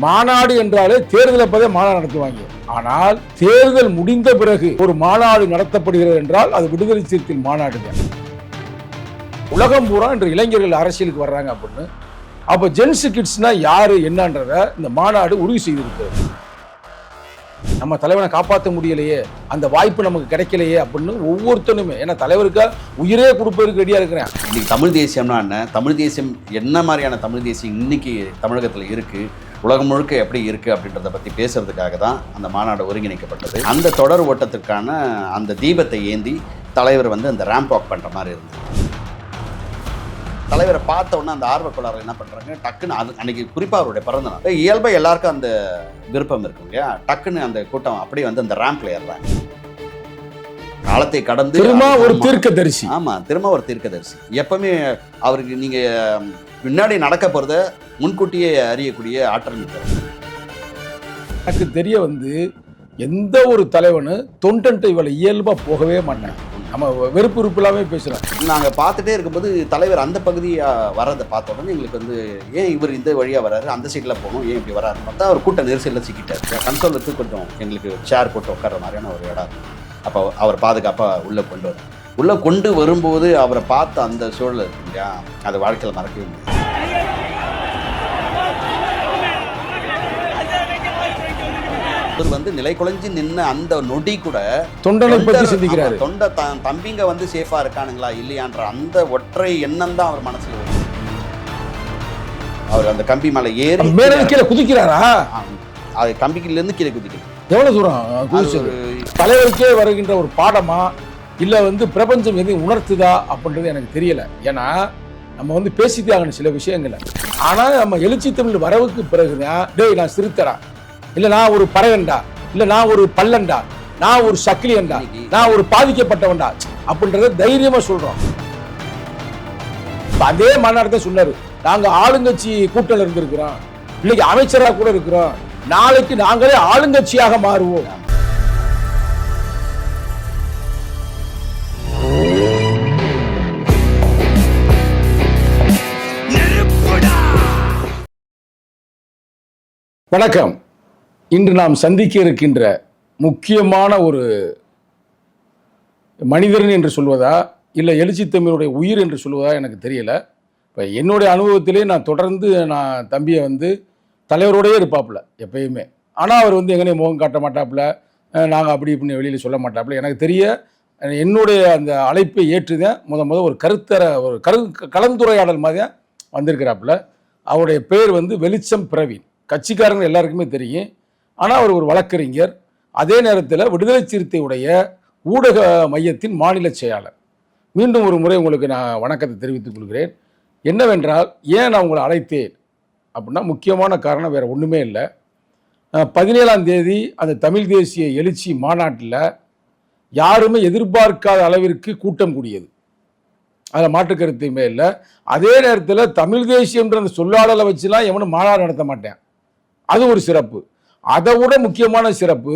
மாநாடு என்றாலே தேர்தல் அப்பதே மாநாடு நடத்துவாங்க. ஆனால் தேர்தல் முடிந்த பிறகு ஒரு மாநாடு நடத்தப்படுகிறது என்றால் அது விடுதலை சிறுத்தைகள் மாநாடுங்க. உலகம் பூரா இன்று இளைஞர்கள் அரசியலுக்கு வர்றாங்க அப்படின்னு. அப்ப ஜென்ஸ் கிட்ஸ்னா யாரு என்னன்றத இந்த மாநாடு உறுதி செய்திருக்கு. நம்ம தலைவனை காப்பாற்ற முடியலையே, அந்த வாய்ப்பு நமக்கு கிடைக்கலையே அப்படின்னு ஒவ்வொருத்தனுமே, ஏன்னா தலைவருக்கா உயிரே கொடுப்பதற்கு ரெடியா இருக்கிறேன். இன்னைக்கு தமிழ் தேசியம்னா என்ன, தமிழ் தேசியம் என்ன மாதிரியான தமிழ் தேசியம் இன்னைக்கு தமிழகத்தில் இருக்கு, உலகம் முழுக்க எப்படி இருக்குது அப்படின்றத பற்றி பேசுகிறதுக்காக தான் அந்த மாநாடு ஒருங்கிணைக்கப்பட்டது. அந்த தொடர் ஓட்டத்திற்கான அந்த தீபத்தை ஏந்தி தலைவர் அந்த ரேம்ப் வாக் பண்ணுற மாதிரி இருந்தது. தலைவரை பார்த்த உடனே அந்த ஆர்வக்கோளாறு என்ன பண்ணுறாங்க, டக்குன்னு அன்னைக்கு குறிப்பாக அவருடைய பிறந்த நாள், இயல்பாக எல்லாருக்கும் அந்த விருப்பம் இருக்கும் இல்லையா, டக்குன்னு அந்த கூட்டம் அப்படியே அந்த ரேம்பில் ஏறுறாங்க. காலத்தை கடந்து திரும்ப ஒரு தீர்க்கதரிசி. ஆமாம், திரும்ப ஒரு தீர்க்கதரிசி. எப்பவுமே அவருக்கு நீங்கள் முன்னாடி நடக்க போகிறத முன்கூட்டியே அறியக்கூடிய ஆற்றல் இருக்கிறது. எனக்கு தெரிய எந்த ஒரு தலைவனு தொண்டன்ட்ட இவளை இயல்பாக போகவே மாட்டேன். நம்ம வெறுப்பு உறுப்புலாமே பேசுகிறோம். நாங்கள் பார்த்துட்டே இருக்கும்போது தலைவர் அந்த பகுதியாக வர்றதை பார்த்த உடனே எங்களுக்கு ஏன் இவர் இந்த வழியாக வர்றாரு, அந்த சைடில் போகணும், ஏன் இப்படி வராரு பார்த்தா அவர் கூட்ட நெரிசலில் சிக்கிட்டார். கன்சோலுக்கு கொஞ்சம் எங்களுக்கு சேர் போட்டு உட்கார மாதிரியான ஒரு இடம். அப்போ அவர் பாதுகாப்பாக உள்ளே கொண்டு வரும்போது அவரை பார்த்த அந்த சூழல் இருக்கு இல்லையா, அது வாழ்க்கையில் மறக்கவே முடியாது. அவர் நிலை குலைஞ்சு நின்ன அந்த நொடி கூட தொண்டனை பற்றி சிந்திக்கிறாரு. தொண்டை தம்பிங்க சேஃபா இருக்கானுங்களா இல்லையான்ற அந்த ஒற்றை எண்ணம் தான் அவர் மனசுல வரும். அவர் அந்த கம்பி மேல ஏறி மேல கீழே குதிக்கிறாரா, அது கம்பிக்கில இருந்து கீழே குதிக்கிறார். எவ்வளவு தூரம் தலைவருக்கே வருகின்ற ஒரு பாடமா இல்ல பிரபஞ்சம் எதையும் உணர்த்துதா அப்படின்றது எனக்கு தெரியல. ஏன்னா நம்ம பேசித்தே ஆகணும் சில விஷயங்களை. ஆனா நம்ம எழுச்சி தமிழ் வரவுக்கு பிறகுதான், டேய் நான் சிறுத்தரா, இல்ல நான் ஒரு பறவைண்டா, இல்ல நான் ஒரு பல்லண்டா, நான் ஒரு சக்கிலியண்டா, நான் ஒரு பாதிக்கப்பட்டவன்டா அப்படின்றத தைரியமா சொல்றோம். அதே மாநாடு சொன்னாரு, நாங்க ஆளுங்கட்சி கூட்டல் இருந்திருக்கிறோம், இன்னைக்கு அமைச்சராக கூட இருக்கிறோம், நாளைக்கு நாங்களே ஆளுங்கட்சியாக மாறுவோம். வணக்கம். இன்று நாம் சந்திக்க இருக்கின்ற முக்கியமான ஒரு மனிதன் என்று சொல்வதா இல்லை எழுச்சி தமிழுடைய உயிர் என்று சொல்வதா எனக்கு தெரியல. இப்போ என்னுடைய அனுபவத்திலே நான் தொடர்ந்து தம்பியை தலைவரோடையே இருப்பாப்புல எப்பயுமே. ஆனால் அவர் எங்கனையும் முகம் காட்ட மாட்டாப்புல, நாங்கள் அப்படி இப்படின்னு வெளியில் சொல்ல மாட்டாப்புல. எனக்கு தெரிய என்னுடைய அந்த அழைப்பை ஏற்றுதான் ஒரு கலந்துரையாடல் மாதிரி தான் வந்திருக்கிறாப்புல. அவருடைய பேர் வெளிச்சம் பிரவீன். கட்சிக்காரங்க எல்லாருக்குமே தெரியும். ஆனால் அவர் ஒரு வழக்கறிஞர், அதே நேரத்தில் விடுதலை சிறுத்தையுடைய ஊடக மையத்தின் மாநில செயலாளர். மீண்டும் ஒரு முறை உங்களுக்கு நான் வணக்கத்தை தெரிவித்துக் கொள்கிறேன். என்னவென்றால், ஏன் நான் உங்களை அழைத்தேன் அப்படின்னா, முக்கியமான காரணம் வேறு ஒன்றுமே இல்லை. 17ஆம் தேதி அந்த தமிழ் தேசிய எழுச்சி மாநாட்டில் யாருமே எதிர்பார்க்காத அளவிற்கு கூட்டம் கூடியது, அதில் மாற்றுக்கருத்துமே இல்லை. அதே நேரத்தில் தமிழ் தேசியன்ற அந்த சொல்லாடலை வச்சுலாம் எவனும் மாநாடு நடத்த மாட்டேன், அது ஒரு சிறப்பு. அதை விட முக்கியமான சிறப்பு,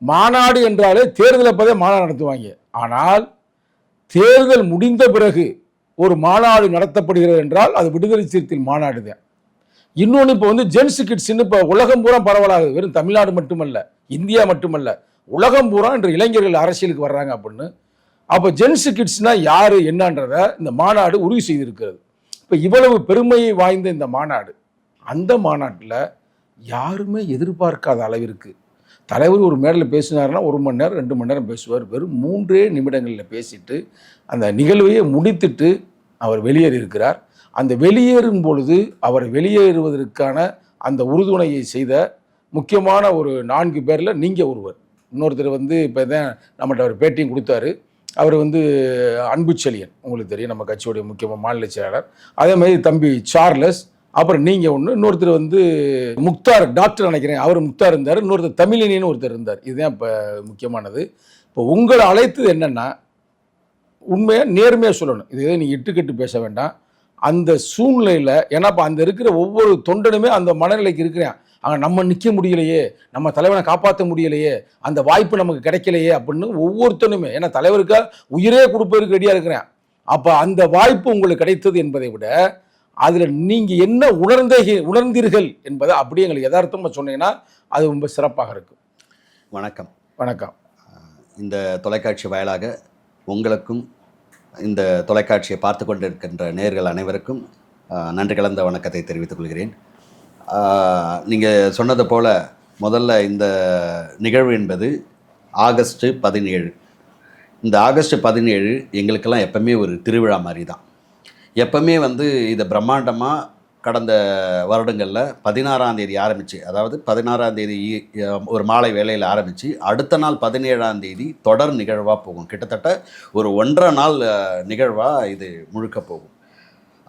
மாநாடு என்றாலே தேர்தல் அப்பதே மாநாடு நடத்துவாங்க. ஆனால் தேர்தல் முடிந்த பிறகு ஒரு மாநாடு நடத்தப்படுகிறது என்றால் அது விடுதலை சிறுத்தைகள் மாநாடு தான். இன்னொன்று, இப்போ ஜென்ஸ் கிட்ஸ்ன்னு இப்போ உலகம் பூரா பரவலாகுது. வெறும் தமிழ்நாடு மட்டுமல்ல, இந்தியா மட்டுமல்ல, உலகம் பூரா இன்று இளைஞர்கள் அரசியலுக்கு வர்றாங்க அப்படின்னு. அப்போ ஜென்ஸ் கிட்ஸ்னா யாரு என்னன்றத இந்த மாநாடு உறுதி செய்திருக்கிறது. இப்போ இவ்வளவு பெருமை வாய்ந்த இந்த மாநாடு, அந்த மாநாட்டில் யாருமே எதிர்பார்க்காத அளவிற்கு தலைவர் ஒரு மேடையில் பேசினார்னா 1 மணி நேரம் 2 மணி நேரம் பேசுவார். வெறும் 3 நிமிடங்களில் பேசிட்டு அந்த நிகழ்வையே முடித்துட்டு அவர் வெளியேறி இருக்கிறார். அந்த வெளியேறும் பொழுது அவர் வெளியேறுவதற்கான அந்த உறுதுணையை செய்த முக்கியமான ஒரு 4 பேரில் நீங்கள் ஒருவர். இன்னொருத்தர் இப்போ தான் நம்மகிட்ட அவர் பேட்டியும் கொடுத்தாரு. அவர் அன்புச்செழியன், உங்களுக்கு தெரியும், நம்ம கட்சியுடைய முக்கியமான மாநில செயலாளர். அதே மாதிரி தம்பி சார்லஸ், அப்புறம் நீங்கள் ஒன்று, இன்னொருத்தர் முக்தார், டாக்டர் நினைக்கிறேன், அவர் முக்தார் இருந்தார். இன்னொருத்தர் தமிழினின்னு ஒருத்தர் இருந்தார். இதுதான் இப்போ முக்கியமானது. இப்போ உங்களை அழைத்தது என்னென்னா, உண்மையாக நேர்மையாக சொல்லணும். இது நீங்கள் இட்டுக்கட்டு பேச வேண்டாம். அந்த சூழ்நிலையில், ஏன்னா இப்போ அந்த இருக்கிற ஒவ்வொரு தொண்டனுமே அந்த மனநிலைக்கு இருக்கிறேன், அங்கே நம்ம நிற்க முடியலையே, நம்ம தலைவனை காப்பாற்ற முடியலையே, அந்த வாய்ப்பு நமக்கு கிடைக்கலையே அப்படின்னு ஒவ்வொருத்தனுமே, ஏன்னா தலைவருக்கா உயிரே கொடுப்பதற்கு ரெடியாக இருக்கிறேன். அப்போ அந்த வாய்ப்பு உங்களுக்கு கிடைத்தது என்பதை விட அதில் நீங்கள் என்ன உணர்ந்தீர்கள் என்பதை அப்படியே எங்களுக்கு யதார்த்தமாக சொன்னீங்கன்னா அது ரொம்ப சிறப்பாக இருக்கும். வணக்கம். வணக்கம். இந்த தொலைக்காட்சி வாயிலாக உங்களுக்கும் இந்த தொலைக்காட்சியை பார்த்து கொண்டிருக்கின்ற நேயர்கள் அனைவருக்கும் நன்றி கலந்த வணக்கத்தை தெரிவித்துக் கொள்கிறேன். நீங்கள் சொன்னது போல் முதல்ல இந்த நிகழ்வு என்பது ஆகஸ்ட் 17. இந்த ஆகஸ்ட் 17 எங்களுக்கெல்லாம் எப்பவுமே ஒரு திருவிழா மாதிரி தான். எப்பவுமே வந்து இதை பிரம்மாண்டமாக கடந்த வருடங்களில் 16ஆம் தேதி ஆரம்பித்து, அதாவது 16ஆம் தேதி ஒரு மாலை வேளையில் ஆரம்பித்து அடுத்த நாள் 17ஆம் தேதி தொடர் நிகழ்வாக போகும். கிட்டத்தட்ட ஒரு 1.5 நாள் நிகழ்வாக இது முழுக்க போகும்.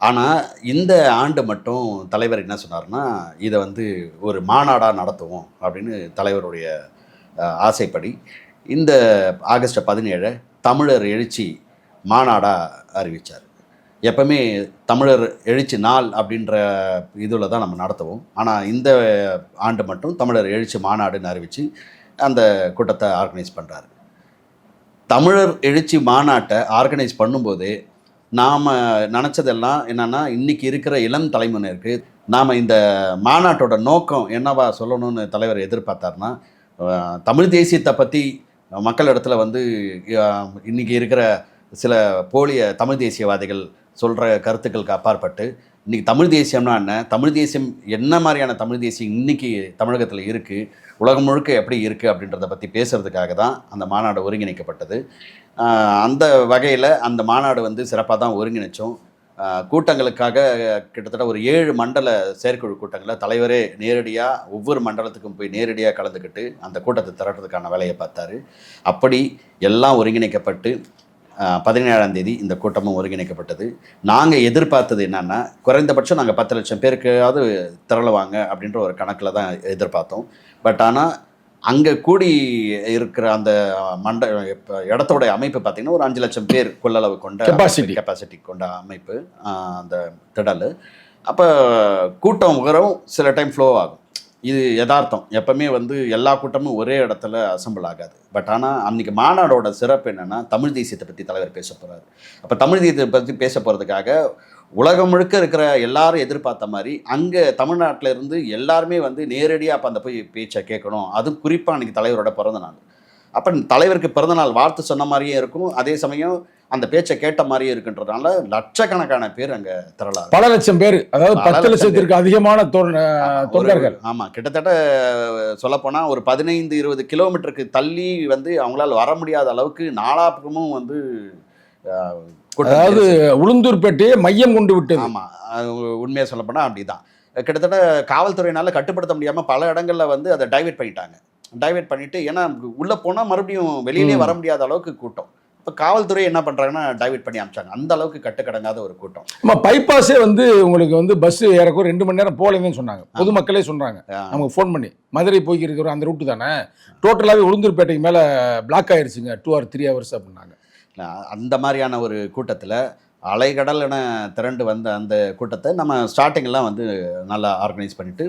ஆனால் இந்த ஆண்டு மட்டும் தலைவர் என்ன சொன்னார்னா, இதை வந்து ஒரு மாநாடாக நடத்துவோம் அப்படின்னு தலைவருடைய ஆசைப்படி இந்த ஆகஸ்ட் 17 தமிழர் எழுச்சி மாநாடாக அறிவித்தார். எப்பவுமே தமிழர் எழுச்சி நாள் அப்படின்ற இதில் தான் நம்ம நடத்துவோம். ஆனால் இந்த ஆண்டு மட்டும் தமிழர் எழுச்சி மாநாடுன்னு அறிவித்து அந்த கூட்டத்தை ஆர்கனைஸ் பண்ணுறாரு. தமிழர் எழுச்சி மாநாட்டை ஆர்கனைஸ் பண்ணும்போது நாம் நினச்சதெல்லாம் என்னென்னா, இன்றைக்கி இருக்கிற இளம் தலைமுறையினருக்கு நாம் இந்த மாநாட்டோட நோக்கம் என்னவா சொல்லணும்னு தலைவர் எதிர்பார்த்தாருன்னா, தமிழ் தேசியத்தை பற்றி மக்களிடத்தில் வந்து இன்றைக்கி இருக்கிற சில போலிய தமிழ் தேசியவாதிகள் சொல்கிற கருத்துக்களுக்கு அப்பாற்பட்டு இன்றைக்கி தமிழ் தேசியம்னா என்ன, தமிழ் தேசியம் என்ன மாதிரியான தமிழ் தேசியம் இன்றைக்கி தமிழகத்தில் இருக்குது, உலகம் முழுக்க எப்படி இருக்குது அப்படின்றத பற்றி பேசுகிறதுக்காக தான் அந்த மாநாடு ஒருங்கிணைக்கப்பட்டது. அந்த வகையில் அந்த மாநாடு வந்து சிறப்பாக தான் ஒருங்கிணைச்சோம். கூட்டங்களுக்காக கிட்டத்தட்ட ஒரு 7 மண்டல செயற்குழு கூட்டங்களில் தலைவரே நேரடியாக ஒவ்வொரு மண்டலத்துக்கும் போய் நேரடியாக கலந்துக்கிட்டு அந்த கூட்டத்தை திரட்டுறதுக்கான வேலையை பார்த்தாரு. அப்படி எல்லாம் ஒருங்கிணைக்கப்பட்டு 17ஆம் தேதி இந்த கூட்டமும் ஒருங்கிணைக்கப்பட்டது. நாங்கள் எதிர்பார்த்தது என்னென்னா, குறைந்தபட்சம் நாங்கள் 10 லட்சம் பேருக்காவது திரளுவாங்க அப்படின்ற ஒரு கணக்கில் தான் எதிர்பார்த்தோம். பட் ஆனால் அங்கே கூடி இருக்கிற அந்த இடத்தோட அமைப்பு பார்த்திங்கன்னா ஒரு 5 லட்சம் பேர் கொள்ளளவு கொண்ட கெப்பாசிட்டி கொண்ட அமைப்பு அந்த திடல். அப்போ கூட்டம் வரும், சில டைம் ஃப்ளோ ஆகும். இது யதார்த்தம். எப்பவுமே வந்து எல்லா கூட்டமும் ஒரே இடத்துல அசம்பிள் ஆகாது. பட் ஆனால் அன்றைக்கி மாநாடோட சிறப்பு என்னென்னா, தமிழ் தேசியத்தை பற்றி தலைவர் பேச போகிறார். அப்போ தமிழ் தேசியத்தை பற்றி பேச போகிறதுக்காக உலகம் முழுக்க இருக்கிற எல்லாரும் எதிர்பார்த்த மாதிரி அங்கே தமிழ்நாட்டில் இருந்து எல்லாருமே வந்து நேரடியாக அப்போ அந்த போய் பேச்சை கேட்கணும். அதுவும் குறிப்பாக அன்றைக்கி தலைவரோட பிறந்தநாள். அப்போ தலைவருக்கு பிறந்தநாள் வாழ்த்து சொன்ன மாதிரியே இருக்கும், அதே சமயம் அந்த பேச்சை கேட்ட மாதிரியே இருக்குன்றதுனால லட்சக்கணக்கான பேர் அங்கே திரளாக, பல லட்சம் பேர், அதாவது 10 லட்சத்திற்கு அதிகமான தொண்டர்கள். ஆமாம், கிட்டத்தட்ட சொல்லப்போனால் ஒரு 15-20 கிலோமீட்டருக்கு தள்ளி வந்து அவங்களால வர முடியாத அளவுக்கு நாலாபக்கமும் வந்து, அதாவது உளுந்தூர்பேட்டையை மையம் கொண்டு விட்டது. ஆமாம், உண்மையாக சொல்லப்போனால் அப்படி தான். கிட்டத்தட்ட காவல்துறையினால் கட்டுப்படுத்த முடியாமல் பல இடங்களில் வந்து அதை டைவெர்ட் பண்ணிவிட்டு, ஏன்னா உள்ளே போனால் மறுபடியும் வெளியிலே வர முடியாத அளவுக்கு கூட்டம். இப்போ காவல்துறை என்ன பண்ணுறாங்கன்னா டைவெர்ட் பண்ணி அனுப்பிச்சாங்க. அந்த அளவுக்கு கட்டுக்கடங்காத ஒரு கூட்டம். பைபாஸே வந்து உங்களுக்கு வந்து பஸ் ஏறக்கும் 2 மணி நேரம் போகலன்னு சொன்னாங்க, பொதுமக்களே சொல்கிறாங்க. நமக்கு ஃபோன் பண்ணி மதுரை போய் இருக்கிற அந்த ரூட்டு தானே, டோட்டலாகவே உளுந்தூர்பேட்டைக்கு மேலே பிளாக் ஆகிடுச்சுங்க 2 or 3 hours அப்படின்னாங்க. அந்த மாதிரியான ஒரு கூட்டத்தில் அலைகடல் என திரண்டு வந்த அந்த கூட்டத்தை நம்ம ஸ்டார்டிங்கெல்லாம் வந்து நல்லா ஆர்கனைஸ் பண்ணிவிட்டு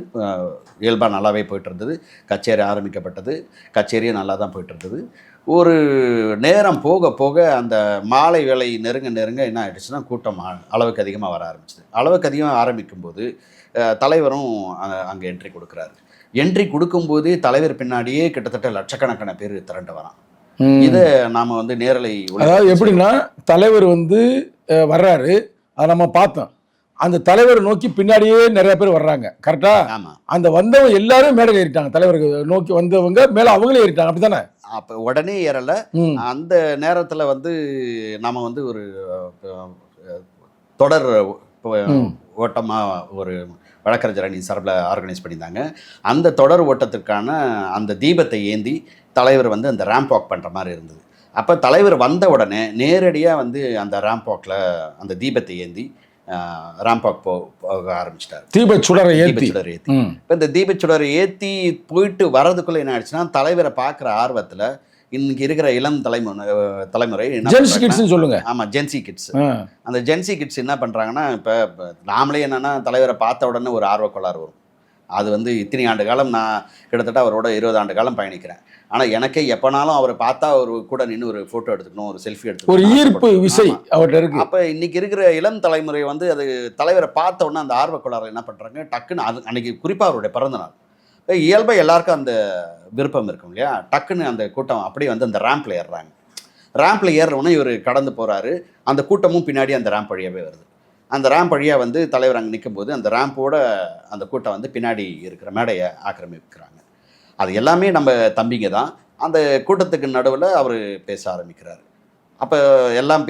இயல்பாக நல்லாவே போயிட்டு இருந்தது. கச்சேரி ஆரம்பிக்கப்பட்டது, கச்சேரியும் நல்லா தான் போயிட்டு இருந்தது. ஒரு நேரம் போக போக அந்த மாலை வேலை நெருங்க என்ன ஆகிடுச்சுன்னா, கூட்டம் அளவுக்கு அதிகமாக வர ஆரம்பிச்சிது. அளவுக்கு அதிகமாக ஆரம்பிக்கும்போது தலைவரும் அங்கே என்ட்ரி கொடுக்குறாரு. என்ட்ரி கொடுக்கும்போதே தலைவர் பின்னாடியே கிட்டத்தட்ட லட்சக்கணக்கான பேர் திரண்டு வரான். இதை நாம் வந்து நேரலை, அதாவது எப்படின்னா தலைவர் வந்து வர்றாரு, அதை நம்ம பார்த்தோம். அந்த தலைவரை நோக்கி பின்னாடியே நிறைய பேர் வர்றாங்க. கரெக்டா? ஆமாம். அந்த வந்தவங்க எல்லாரும் மேலே ஏறிட்டாங்க. தலைவருக்கு நோக்கி வந்தவங்க மேலே அவங்களே ஏறிட்டாங்க. அப்படித்தானே? அப்போ உடனே ஏறலை. அந்த நேரத்தில் வந்து நாம் வந்து ஒரு தொடர் ஓட்டமாக ஒரு வழக்கறிஞர் அணி சார்பில் ஆர்கனைஸ் பண்ணியிருந்தாங்க. அந்த தொடர் ஓட்டத்திற்கான அந்த தீபத்தை ஏந்தி தலைவர் வந்து அந்த ரேம்ப் வாக் பண்ணுற மாதிரி இருந்தது. அப்போ தலைவர் வந்த உடனே நேரடியாக வந்து அந்த ரேம்ப் வாக்கில் அந்த தீபத்தை ஏந்தி ரேம்ப் வாக் போக ஆரம்பிச்சிட்டார். தீபச்சுடரை ஏற்றி இப்போ இந்த தீபச்சுடரை ஏற்றி போயிட்டு வர்றதுக்குள்ளே என்ன ஆயிடுச்சுன்னா, தலைவரை பார்க்குற ஆர்வத்தில் இன்னைக்கு இருக்கிற இளம் தலைமுறை சொல்லுங்க. ஆமாம், ஜென்சி கிட்ஸ். அந்த ஜென்சி கிட்ஸ் என்ன பண்ணுறாங்கன்னா, இப்போ நாமளே என்னென்னா தலைவரை பார்த்த உடனே ஒரு ஆர்வக்கோளாறு வரும். அது வந்து இத்தனை ஆண்டு காலம் நான் கிட்டத்தட்ட அவரோட 20 ஆண்டு காலம் பயணிக்கிறேன். ஆனால் எனக்கே எப்போனாலும் அவரை பார்த்தா அவர் கூட நின்று ஒரு ஃபோட்டோ எடுத்துக்கணும், ஒரு செல்ஃபி எடுத்துக்கணும், ஒரு ஈர்ப்பு விசை அவர்கிட்ட இருக்கு. அப்போ இன்னைக்கு இருக்கிற இளம் தலைமுறை வந்து அது தலைவரை பார்த்த உடனே அந்த ஆர்வக்கோளாறு என்ன பண்ணுறாங்க, டக்குன்னு அது அன்னைக்கு குறிப்பாக அவருடைய பிறந்த நாள் இயல்பாக எல்லாருக்கும் அந்த விருப்பம் இருக்கும் இல்லையா, டக்குன்னு அந்த கூட்டம் அப்படியே வந்து அந்த ரேம்பில் ஏறுறாங்க. ரேம்பில் ஏறுறவுடனே இவர் கடந்து போகிறாரு, அந்த கூட்டமும் பின்னாடி அந்த ரேம்ப் வழியாகவே வருது. அந்த ரேம்ப் வழியாக வந்து தலைவர் அங்கே நிற்கும்போது அந்த ரேம்போட அந்த கூட்டம் வந்து பின்னாடி இருக்கிற மேடையை ஆக்கிரமிக்கிறாங்க. அது எல்லாமே நம்ம தம்பிங்க தான். அந்த கூட்டத்துக்கு நடுவில் அவர் பேச ஆரம்பிக்கிறார். அப்போ எல்லாம்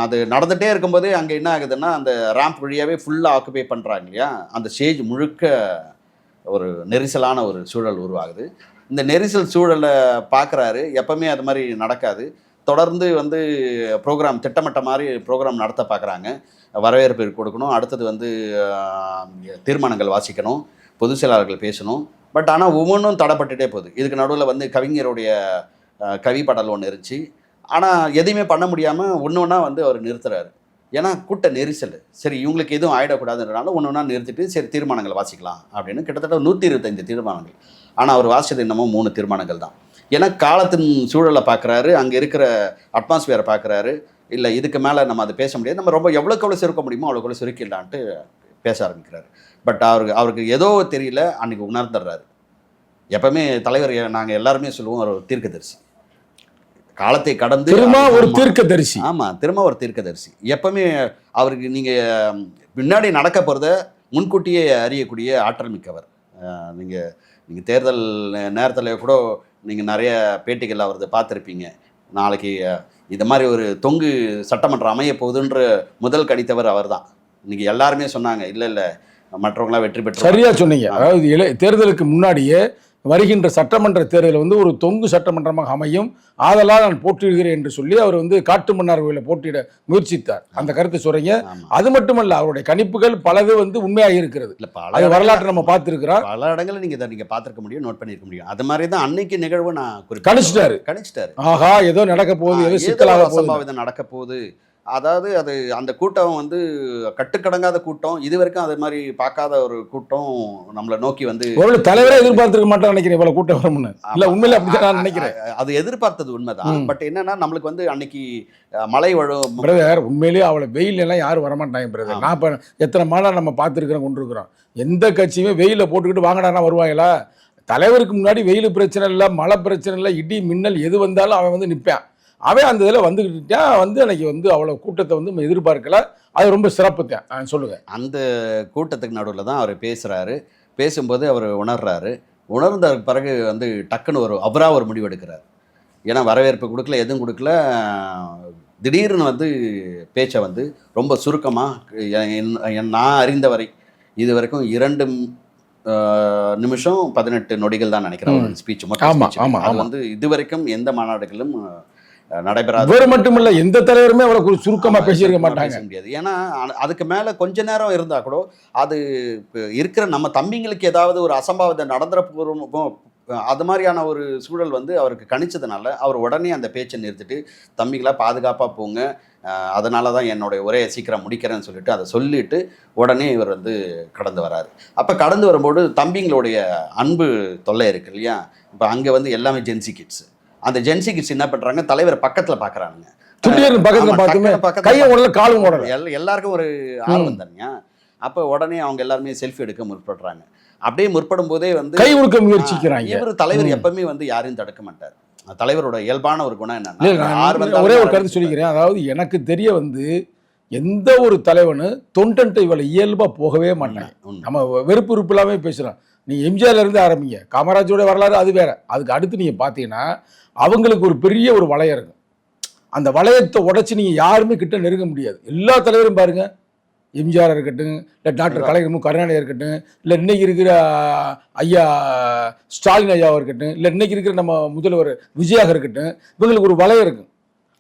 அது நடந்துகிட்டே இருக்கும்போதே அங்கே என்ன ஆகுதுன்னா, அந்த ரேம்ப் வழியாகவே ஃபுல்லாக ஆக்குபை பண்ணுறாங்க இல்லையா, அந்த ஸ்டேஜ் முழுக்க ஒரு நெரிசலான ஒரு சூழல் உருவாகுது. இந்த நெரிசல் சூழலை பார்க்குறாரு. எப்பவுமே அது மாதிரி நடக்காது. தொடர்ந்து வந்து ப்ரோக்ராம் திட்டமிட்ட மாதிரி ப்ரோக்ராம் நடத்த பார்க்குறாங்க. வரவேற்பு கொடுக்கணும், அடுத்தது வந்து தீர்மானங்கள் வாசிக்கணும், பொதுச் செயலாளர்கள் பேசணும். பட் ஆனால் ஒவ்வொன்றும் தடைப்பட்டுட்டே போகுது. இதுக்கு நடுவில் வந்து கவிஞருடைய கவிப்படல் ஒன்று இருந்துச்சு. ஆனால் எதையுமே பண்ண முடியாமல் ஒன்று ஒன்றா வந்து அவர் நிறுத்துறாரு. ஏன்னா கூட்ட நெரிசல். சரி இவங்களுக்கு எதுவும் ஆகிடக்கூடாதுன்றனால ஒன்று ஒன்றா நிறுத்திட்டு சரி தீர்மானங்கள் வாசிக்கலாம் அப்படின்னு கிட்டத்தட்ட 125 தீர்மானங்கள். ஆனால் அவர் வாசித்தது இன்னமும் 3 தீர்மானங்கள் தான். ஏன்னா காலத்தின் சூழலை பார்க்குறாரு, அங்கே இருக்கிற அட்மாஸ்பியரை பார்க்குறாரு. இல்லை இதுக்கு மேலே நம்ம அதை பேச முடியாது, நம்ம ரொம்ப எவ்வளோக்கு சுருக்க முடியுமோ அவ்வளோக்கு சுருக்கிடலான்ட்டு பேச ஆரம்பிக்கிறாரு. பட் அவருக்கு ஏதோ தெரியல, அன்றைக்கி உணர்ந்துடுறாரு. எப்பவுமே தலைவர் நாங்கள் எல்லாருமே சொல்லுவோம் ஒரு தீர்க்கதரிசி, காலத்தை கடந்து ஒரு தீர்க்கதரிசி. ஆமாம், திரும்ப ஒரு தீர்க்கதரிசி. எப்பவுமே அவருக்கு நீங்கள் முன்னாடி நடக்க போகிறத முன்கூட்டியே அறியக்கூடிய ஆற்றல் மிக்கவர். நீங்கள் தேர்தல் நேரத்தில் கூட நீங்கள் நிறைய பேட்டிகள் அவரது பார்த்துருப்பீங்க. நாளைக்கு இந்த மாதிரி ஒரு தொங்கு சட்டமன்றம் அமைய போகுதுன்ற முதல் கணித்தவர் அவர் தான். இன்றைக்கி எல்லாருமே சொன்னாங்க இல்லை மற்றவங்களாம் வெற்றி பெற்று. சரியா சொன்னீங்க. அதாவது தேர்தலுக்கு முன்னாடியே வருகின்ற சட்டமன்ற தேர்தல் வந்து ஒரு தொங்கு சட்டமன்றமாக அமையும், ஆதலால் நான் போட்டியிடுகிறேன் என்று சொல்லி அவர் வந்து காட்டுமன்னார் கோயிலில் போட்டியிட முயற்சித்தார். அந்த கருத்தை சொல்றீங்க. அது மட்டுமல்ல, அவருடைய கணிப்புகள் பலது வந்து உண்மையாக இருக்கிறது. அது வரலாற்றை நம்ம பார்த்துருக்கிறோம். பல இடங்களில் நீங்கள் பார்த்துருக்க முடியும், நோட் பண்ணியிருக்க முடியும். அது மாதிரி தான் அன்னைக்கு நிகழ்வு நான் கணிச்சிட்டாரு. ஆஹா ஏதோ நடக்க போகுது, ஏதோ சிக்கலாக போகுது, நடக்க போகுது. அதாவது அந்த கூட்டம் வந்து கட்டுக்கடங்காத கூட்டம், இது வரைக்கும் அது மாதிரி பார்க்காத ஒரு கூட்டம் நம்மளை நோக்கி வந்து தலைவரே எதிர்பார்த்துருக்க மாட்டேன் நினைக்கிறேன் இவ்வளவு கூட்டம் வரும்னு. இல்லை உண்மையில அப்படி நான் நினைக்கிறேன். அது எதிர்பார்த்தது உண்மைதான். பட் என்னன்னா நம்மளுக்கு வந்து அன்னைக்கு மழை வரும் பிரதர், உண்மையிலேயே அவளை வெயில் எல்லாம் யாரும் வரமாட்டாங்க பிரதர். நான் இப்போ எத்தனை மாநாடு நம்ம பார்த்துருக்கிறோம் கொண்டிருக்கிறோம். எந்த கட்சியுமே வெயிலில் போட்டுக்கிட்டு வாங்கடானா வருவாங்களா? தலைவருக்கு முன்னாடி வெயில் பிரச்சனை இல்லை, மழை பிரச்சனை இல்லை, இடி மின்னல் எது வந்தாலும் அவன் வந்து நிற்பான். அவன் அந்த இதில் வந்துக்கிட்டான். வந்து அன்னைக்கு வந்து அவ்வளோ கூட்டத்தை வந்து நம்ம எதிர்பார்க்கல. அது ரொம்ப சிறப்பு தான் சொல்லுவேன். அந்த கூட்டத்துக்கு நடுவில் தான் அவர் பேசுகிறாரு. பேசும்போது அவர் உணர்ந்த பிறகு வந்து டக்குன்னு அவராக ஒரு முடிவு எடுக்கிறார். ஏன்னா வரவேற்பு கொடுக்கல, எதுவும் கொடுக்கல. திடீர்னு வந்து பேச்சை வந்து ரொம்ப சுருக்கமாக நான் அறிந்தவரை இது வரைக்கும் 2 நிமிஷம் 18 நொடிகள் தான் நினைக்கிறேன் ஒரு ஸ்பீச் மட்டும். அது வந்து இது வரைக்கும் எந்த மாநாடுகளும் நடைபெறாது. வேறு மட்டுமில்ல, எந்த தலைவருமே அவ்வளோ சுருக்கமாக பேசியிருக்க மாட்டாங்க. முடியாது. ஏன்னா அதுக்கு மேலே கொஞ்ச நேரம் இருந்தால் கூட அது இருக்கிற நம்ம தம்பிங்களுக்கு ஏதாவது ஒரு அசம்பாவிதம் நடந்துற அது மாதிரியான ஒரு சூழல் வந்து அவருக்கு கணிச்சதுனால அவர் உடனே அந்த பேச்சை நிறுத்திட்டு தம்பிங்களா பாதுகாப்பாக போங்க, அதனால தான் என்னுடைய உரையை சீக்கிரம் முடிக்கிறேன்னு சொல்லிட்டு அதை சொல்லிட்டு உடனே இவர் வந்து கடந்து வராரு. அப்போ கடந்து வரும்போது தம்பிங்களுடைய அன்பு தொல்லை இருக்கு இல்லையா. இப்போ அங்கே வந்து எல்லாமே ஜென்சி கிட்ஸ். அந்த ஜென்சி கிட்ஸ் என்ன பண்ணுறாங்க, தலைவரை பக்கத்தில் பார்க்குறானுங்க. எல்லாருக்கும் ஒரு ஆர்வம் தானே. அப்போ உடனே அவங்க எல்லாருமே செல்ஃபி எடுக்க முற்படுறாங்க. அப்படியே முற்படும் போதே வந்து கை கொடுக்க முயற்சிக்கிறாங்க. இவர் தலைவர் எப்பவுமே வந்து யாரையும் தடுக்க மாட்டார். தலைவரோட இயல்பான ஒரு குணம் என்னன்னா, ஒரே ஒரு கருத்து சொல்லிக்கிறேன். அதாவது எனக்கு தெரிய வந்து எந்த ஒரு தலைவனு தொண்டன்ட்டு இவளை இயல்பா போகவே மாட்டாங்க. நம்ம வெறுப்பு உறுப்பு இல்லாமல் பேசுகிறோம். நீங்கள் எம்ஜிஆர்ல இருந்து ஆரம்பிங்க, காமராஜோட வரலாறு அது வேற. அதுக்கு அடுத்து நீங்கள் பார்த்தீங்கன்னா அவங்களுக்கு ஒரு பெரிய ஒரு வளையம் இருக்கும். அந்த வளையத்தை உடைச்சி நீங்கள் யாருமே கிட்ட நெருங்க முடியாது. எல்லா தலைவரும் பாருங்க, எம்ஜிஆர் இருக்கட்டும், இல்லை டாக்டர் கலைஞர் கருணாநிதி இருக்கட்டும், இல்லை இன்னைக்கு இருக்கிற ஐயா ஸ்டாலின் ஐயாவாக இருக்கட்டும், இல்லை இன்னைக்கு இருக்கிற நம்ம முதல்வர் விஜயாக இருக்கட்டும், இவங்களுக்கு ஒரு வளையம் இருக்கும்.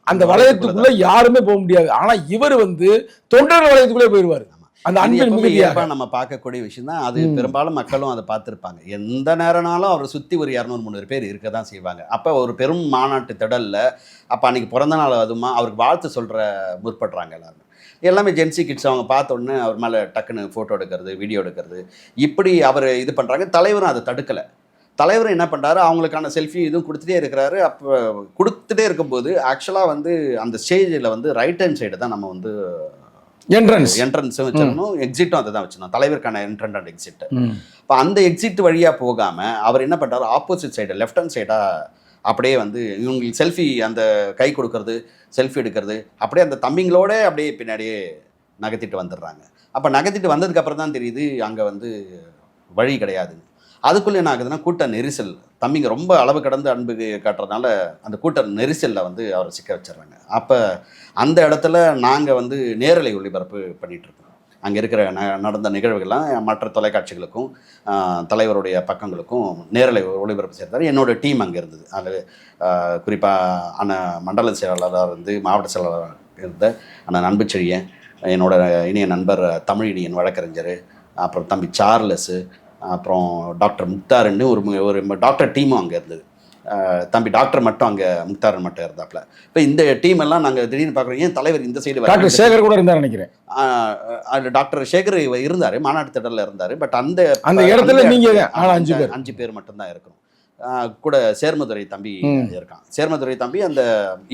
அந்த வளையத்துக்குள்ள யாருமே போக முடியாது. ஆனால் இவர் வந்து தொண்டர்கள் வளையத்துக்குள்ளே போயிடுவார். அந்த அன்பின் மிகுதியாக நம்ம பார்க்கக்கூடிய விஷயம் தான் அது. பெரும்பாலும் மக்களும் அதை பார்த்துருப்பாங்க. எந்த நேரம்னாலும் அவர் சுற்றி ஒரு 200-300 பேர் இருக்க தான் செய்வாங்க. அப்போ ஒரு பெரும் மாநாட்டு திடலில் அப்போ அன்றைக்கி பிறந்த நாள் அதுமா அவருக்கு வாழ்த்து சொல்கிற முற்படுறாங்க எல்லாரும். எல்லாமே ஜென்சி கிட்ஸ். அவங்க பார்த்த உடனே அவர் மேலே டக்குன்னு ஃபோட்டோ எடுக்கிறது, வீடியோ எடுக்கிறது, இப்படி அவர் இது பண்ணுறாங்க. தலைவரும் அதை தடுக்கலை. தலைவர் என்ன பண்ணுறாரு, அவங்களுக்கான செல்ஃபி இதுவும் கொடுத்துட்டே இருக்கிறாரு. அப்போ கொடுத்துட்டே இருக்கும்போது ஆக்சுவலாக வந்து அந்த ஸ்டேஜில் வந்து ரைட் ஹேண்ட் சைடு தான் நம்ம வந்து என்ட்ரன்ஸும் வச்சிடணும், எக்ஸிட்டும் அதை தான் வச்சிடணும், தலைவருக்கான என்ட்ரன்ஸ் அண்ட் எக்ஸிட். இப்போ அந்த எக்ஸிட் வழியாக போகாமல் அவர் என்ன பண்ணுறாரு, ஆப்போசிட் சைடு லெஃப்ட் ஹேண்ட் சைடாக அப்படியே வந்து இவங்களுக்கு செல்ஃபி அந்த கை கொடுக்கறது, செல்ஃபி எடுக்கிறது, அப்படியே அந்த தம்பிங்களோட அப்படியே பின்னாடியே நகர்த்திட்டு வந்துடுறாங்க. அப்போ நகர்த்திட்டு வந்ததுக்கப்புறம் தான் தெரியுது அங்கே வந்து வழி கிடையாது. அதுக்குள்ளே என்ன ஆகுதுன்னா கூட்ட நெரிசல். தம்பிங்க ரொம்ப அளவு கடந்து அன்பு காட்டுறதுனால அந்த கூட்ட நெரிசலில் வந்து அவரை சிக்க வச்சிடுறாங்க. அப்போ அந்த இடத்துல நாங்கள் வந்து நேரலை ஒளிபரப்பு பண்ணிகிட்ருக்கோம். அங்கே இருக்கிற நடந்த நிகழ்வுகள்லாம் மற்ற தொலைக்காட்சிகளுக்கும் தலைவருடைய பக்கங்களுக்கும் நேரலை ஒளிபரப்பு செய்கிறார். என்னோடய டீம் அங்கே இருந்தது. அதில் குறிப்பாக மண்டல செயலாளராக இருந்து மாவட்ட செயலாளராக இருந்த அண்ணன் அன்புச்செழியன், என்னோட இனிய நண்பர் தமிழினியன் வழக்கறிஞர், அப்புறம் தம்பி சார்லஸு, அப்புறம் டாக்டர் முக்தார்ன்னு ஒரு டாக்டர் டீமும் அங்கே இருந்தது. தம்பி டாக்டர் மட்டும் அங்கே முக்தாரன் மட்டும் இருந்தாப்புல. இப்போ இந்த டீம் எல்லாம் நாங்கள் திடீர்னு பார்க்குறோம், ஏன் தலைவர் இந்த சைடு டாக்டர் சேகர் கூட இருந்தார் நினைக்கிறேன். அது டாக்டர் சேகர் இருந்தார், மாநாட்டு திடலில் இருந்தார். பட் அந்த இடத்துல நீங்கள் 5 பேர் மட்டும்தான் இருக்கிறோம். கூட சேர்மதுரை தம்பி இருக்கான். சேர்மதுரை தம்பி அந்த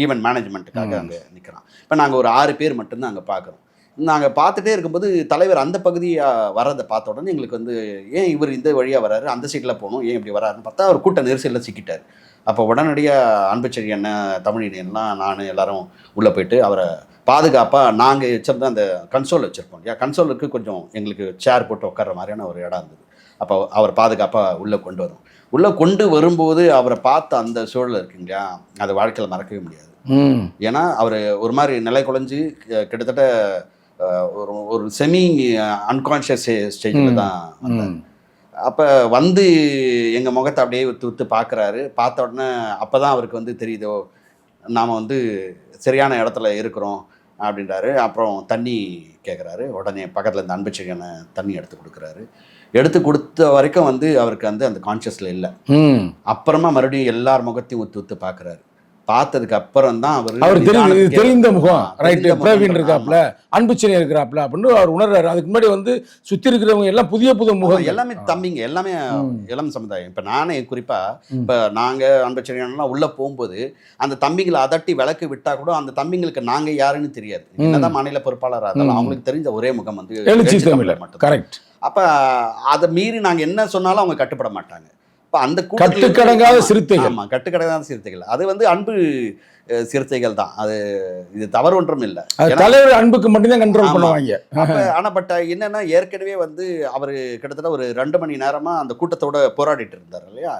ஈவெண்ட் மேனேஜ்மெண்ட்டுக்காக அங்கே நிற்கிறான். இப்போ நாங்கள் ஒரு 6 பேர் மட்டும்தான் அங்கே பார்க்குறோம். நாங்கள் பார்த்துட்டே இருக்கும்போது தலைவர் அந்த பகுதியாக வர்றதை பார்த்த உடனே எங்களுக்கு வந்து ஏன் இவர் இந்த வழியாக வர்றாரு, அந்த சைடில் போகணும், ஏன் இப்படி வராருன்னு பார்த்தா அவர் கூட்ட நெரிசலில் சிக்கிட்டார். அப்போ உடனடியாக அன்புச்செழியன் அண்ணன், தமிழினியன்லாம் நான் எல்லாரும் உள்ளே போயிட்டு அவரை பாதுகாப்பாக நாங்கள் வச்சிருந்த அந்த கன்சோல் வச்சுருப்போம் இல்லையா, கன்சோலுக்கு கொஞ்சம் எங்களுக்கு சேர் போட்டு உட்கார்ற மாதிரியான ஒரு இடம் இருந்தது. அப்போ அவர் பாதுகாப்பாக உள்ளே கொண்டு வரும். உள்ளே கொண்டு வரும்போது அவரை பார்த்த அந்த சூழல் இருக்குங்க இல்லையா, அதை வாழ்க்கையில் மறக்கவே முடியாது. ஏன்னா அவர் ஒரு மாதிரி நிலை குலைஞ்சு கிட்டத்தட்ட ஒரு செமி அன்கான்ஷியஸ் ஸ்டேஜில் தான் வந்தார். அப்போ வந்து எங்கள் முகத்தை அப்படியே விற்று பார்க்குறாரு. பார்த்த உடனே அப்போ தான் அவருக்கு வந்து தெரியுதோ நாம் வந்து சரியான இடத்துல இருக்கிறோம் அப்படின்றாரு. அப்புறம் தண்ணி கேட்குறாரு. உடனே பக்கத்தில் இந்த அன்புச்செழியனை தண்ணி எடுத்து கொடுக்குறாரு. எடுத்து கொடுத்த வரைக்கும் வந்து அவருக்கு வந்து அந்த கான்ஷியஸில் இல்லை. அப்புறமா மறுபடியும் எல்லார் முகத்தையும் உத்து பார்க்குறாரு. பார்த்ததுக்கு அப்புறம் தான் அவர் தெரிந்த முகம், ரைட், பிரவீன் இருக்காப்ல, அன்புச்செழியன் இருக்கிறாப்ல அப்படின்னு அவர் உணர்றாரு. அதுக்கு முன்னாடி வந்து சுற்றி இருக்கிறவங்க எல்லாம் புதிய முகம், எல்லாமே தம்பிங்க, எல்லாமே இளம் சமுதாயம். இப்போ நானே குறிப்பாக இப்போ நாங்கள் அன்புச்செழியன்லாம் உள்ளே போகும்போது அந்த தம்பிங்களை அதட்டி விளக்கு விட்டால் கூட அந்த தம்பிங்களுக்கு நாங்கள் யாருன்னு தெரியாது. என்னதான் மாநில பொறுப்பாளராக இருந்தாலும் அவங்களுக்கு தெரிஞ்ச ஒரே முகம் வந்து எழுச்சி தமிழர் மட்டும். கரெக்ட். அப்போ அதை மீறி நாங்கள் என்ன சொன்னாலும் அவங்க கட்டுப்பட மாட்டாங்க. இப்போ அந்த கட்டுக்கடங்காத சிறுத்தைகள். ஆமாம், கட்டுக்கடங்காத சிறுத்தைகள். அது வந்து அன்பு சிறுத்தைகள் தான். அது இது தவறு ஒன்றும் இல்லை. தலைவர் அன்புக்கு மட்டும்தான் கண்ட்ரோல் பண்ணுவாங்க. ஆனால் பட் என்னன்னா ஏற்கனவே வந்து அவர் கிட்டத்தட்ட ஒரு 2 மணி நேரமாக அந்த கூட்டத்தோட போராடிட்டு இருந்தார் இல்லையா,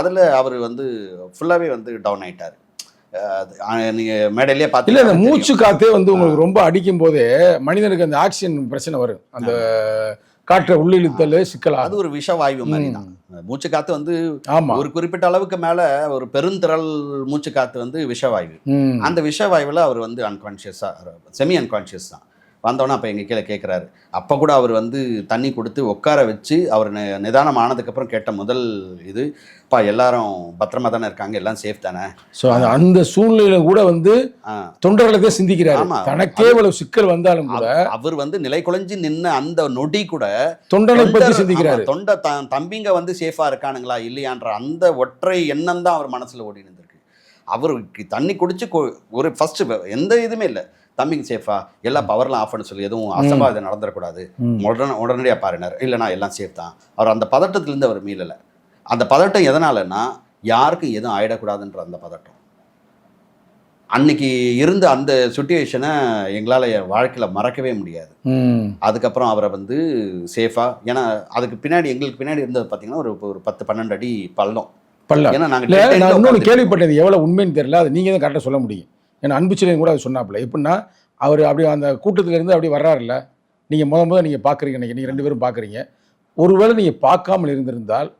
அதில் அவர் வந்து ஃபுல்லாகவே வந்து டவுன் ஆகிட்டார். நீங்கள் மேடையிலே பார்த்து இல்லை, அந்த மூச்சு காற்றே வந்து உங்களுக்கு ரொம்ப அடிக்கும் போதே மனிதனுக்கு அந்த ஆக்சிஜன் பிரச்சனை வரும். அந்த காற்றை உள்ளிழுத்தல் சிக்கலா, அது ஒரு விஷவாயு மாதிரி தான். மூச்சு காத்து வந்து ஒரு குறிப்பிட்ட அளவுக்கு மேல ஒரு பெருந்திரள் மூச்சு காத்து வந்து விஷவாயு. அந்த விஷவாயுவில் அவர் வந்து அன்கான்ஷியஸா, செமி அன்கான்ஷியஸ் தான். வந்தோன்னே அப்போ எங்கள் கீழே கேட்குறாரு. அப்போ கூட அவர் வந்து தண்ணி கொடுத்து உட்கார வச்சு அவர் நிதானம் ஆனதுக்கப்புறம் கேட்ட முதல் இது, அப்பா எல்லாரும் பத்திரமா தானே இருக்காங்க, எல்லாம் சேஃப் தானே. ஸோ அந்த சூழ்நிலையில கூட வந்து தொண்டர்களுக்கே சிந்திக்கிறார். தனக்கே இவ்வளவு சிக்கல் வந்தாலும் கூட அவர் வந்து நிலை குலைஞ்சு நின்ன அந்த நொடி கூட தொண்டனை பற்றி சிந்திக்கிறார். தம்பிங்க வந்து சேஃபா இருக்கானுங்களா இல்லையான்ற அந்த ஒற்றை எண்ணம் தான் அவர் மனசுல ஓடி இருந்திருக்கு. அவருக்கு தண்ணி குடிச்சு ஒரு ஃபர்ஸ்ட் எந்த இதுவுமே இல்லை, தம்பிங்க சேஃபா, எல்லாம் பவர்லாம் ஆஃப் பண்ண சொல்லி எதுவும் அசம்பாவிதம் நடந்துடக்கூடாது, உடனடியாக பாருனார். இல்லைனா எல்லாம் சேஃப் தான். அவர் அந்த பதட்டத்திலேருந்து அவர் மீளலை. அந்த பதட்டம் எதனாலன்னா யாருக்கும் எதுவும் ஆயிடக்கூடாதுன்ற அந்த பதட்டம். அன்னைக்கு இருந்த அந்த சுச்சுவேஷனை எங்களால் வாழ்க்கையில் மறக்கவே முடியாது. அதுக்கப்புறம் அவரை வந்து சேஃபாக, ஏன்னா அதுக்கு பின்னாடி எங்களுக்கு பின்னாடி இருந்தது பார்த்தீங்கன்னா ஒரு 10-12 அடி பள்ளம். ஏன்னா நாங்கள் இன்னொன்று கேள்விப்பட்டது, எவ்வளோ உண்மைன்னு தெரியல, அது நீங்கள் தான் கரெக்டாக சொல்ல முடியும். ஏன்னா அன்புச்செழியன் கூட அது சொன்னாப்புல. எப்படின்னா அவர் அப்படி அந்த கூட்டத்திலேருந்து அப்படி வர்றாருல்ல, நீங்கள் முதல் நீங்கள் பார்க்குறீங்க, நீங்கள் 2 பேரும் பார்க்குறீங்க. ஒருவேளை நீங்கள் பார்க்காமல் இருந்திருந்தால்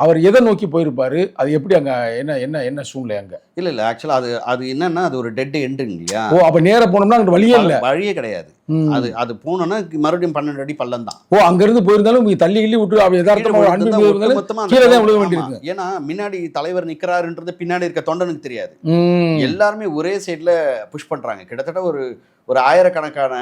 அவர் எதை நோக்கி போயிருப்பாரு, அது எப்படி அங்க என்ன என்ன என்ன சூழ்நிலை அங்க? இல்ல ஆக்சுவலா அது அது என்னன்னா அது ஒரு டெட் எண்டுங்க இல்லையா? ஓ, அப்ப நேரா போனோம்னா அங்க வழியே இல்ல. வழியே கிடையாது. ம். அது அது போனோம்னா மறுபடியும் 12 அடி பள்ளம் தான். ஓ, அங்க இருந்து போயிருந்தாலும் நீங்க தள்ளி கிள்ளி விட்டு அவ யதார்த்தமா ஒரு அன்பு இருந்தாலும் கீழே தான் விழுக வேண்டியிருக்கு. ஏன்னா முன்னாடி தலைவர் நிக்கிறாருன்றது பின்னாடி இருக்க தொண்டனுக்கு தெரியாது. ம். எல்லாருமே ஒரே சைடுல புஷ் பண்றாங்க. கிட்டத்தட்ட ஒரு ஒரு ஆயிரக்கணக்கான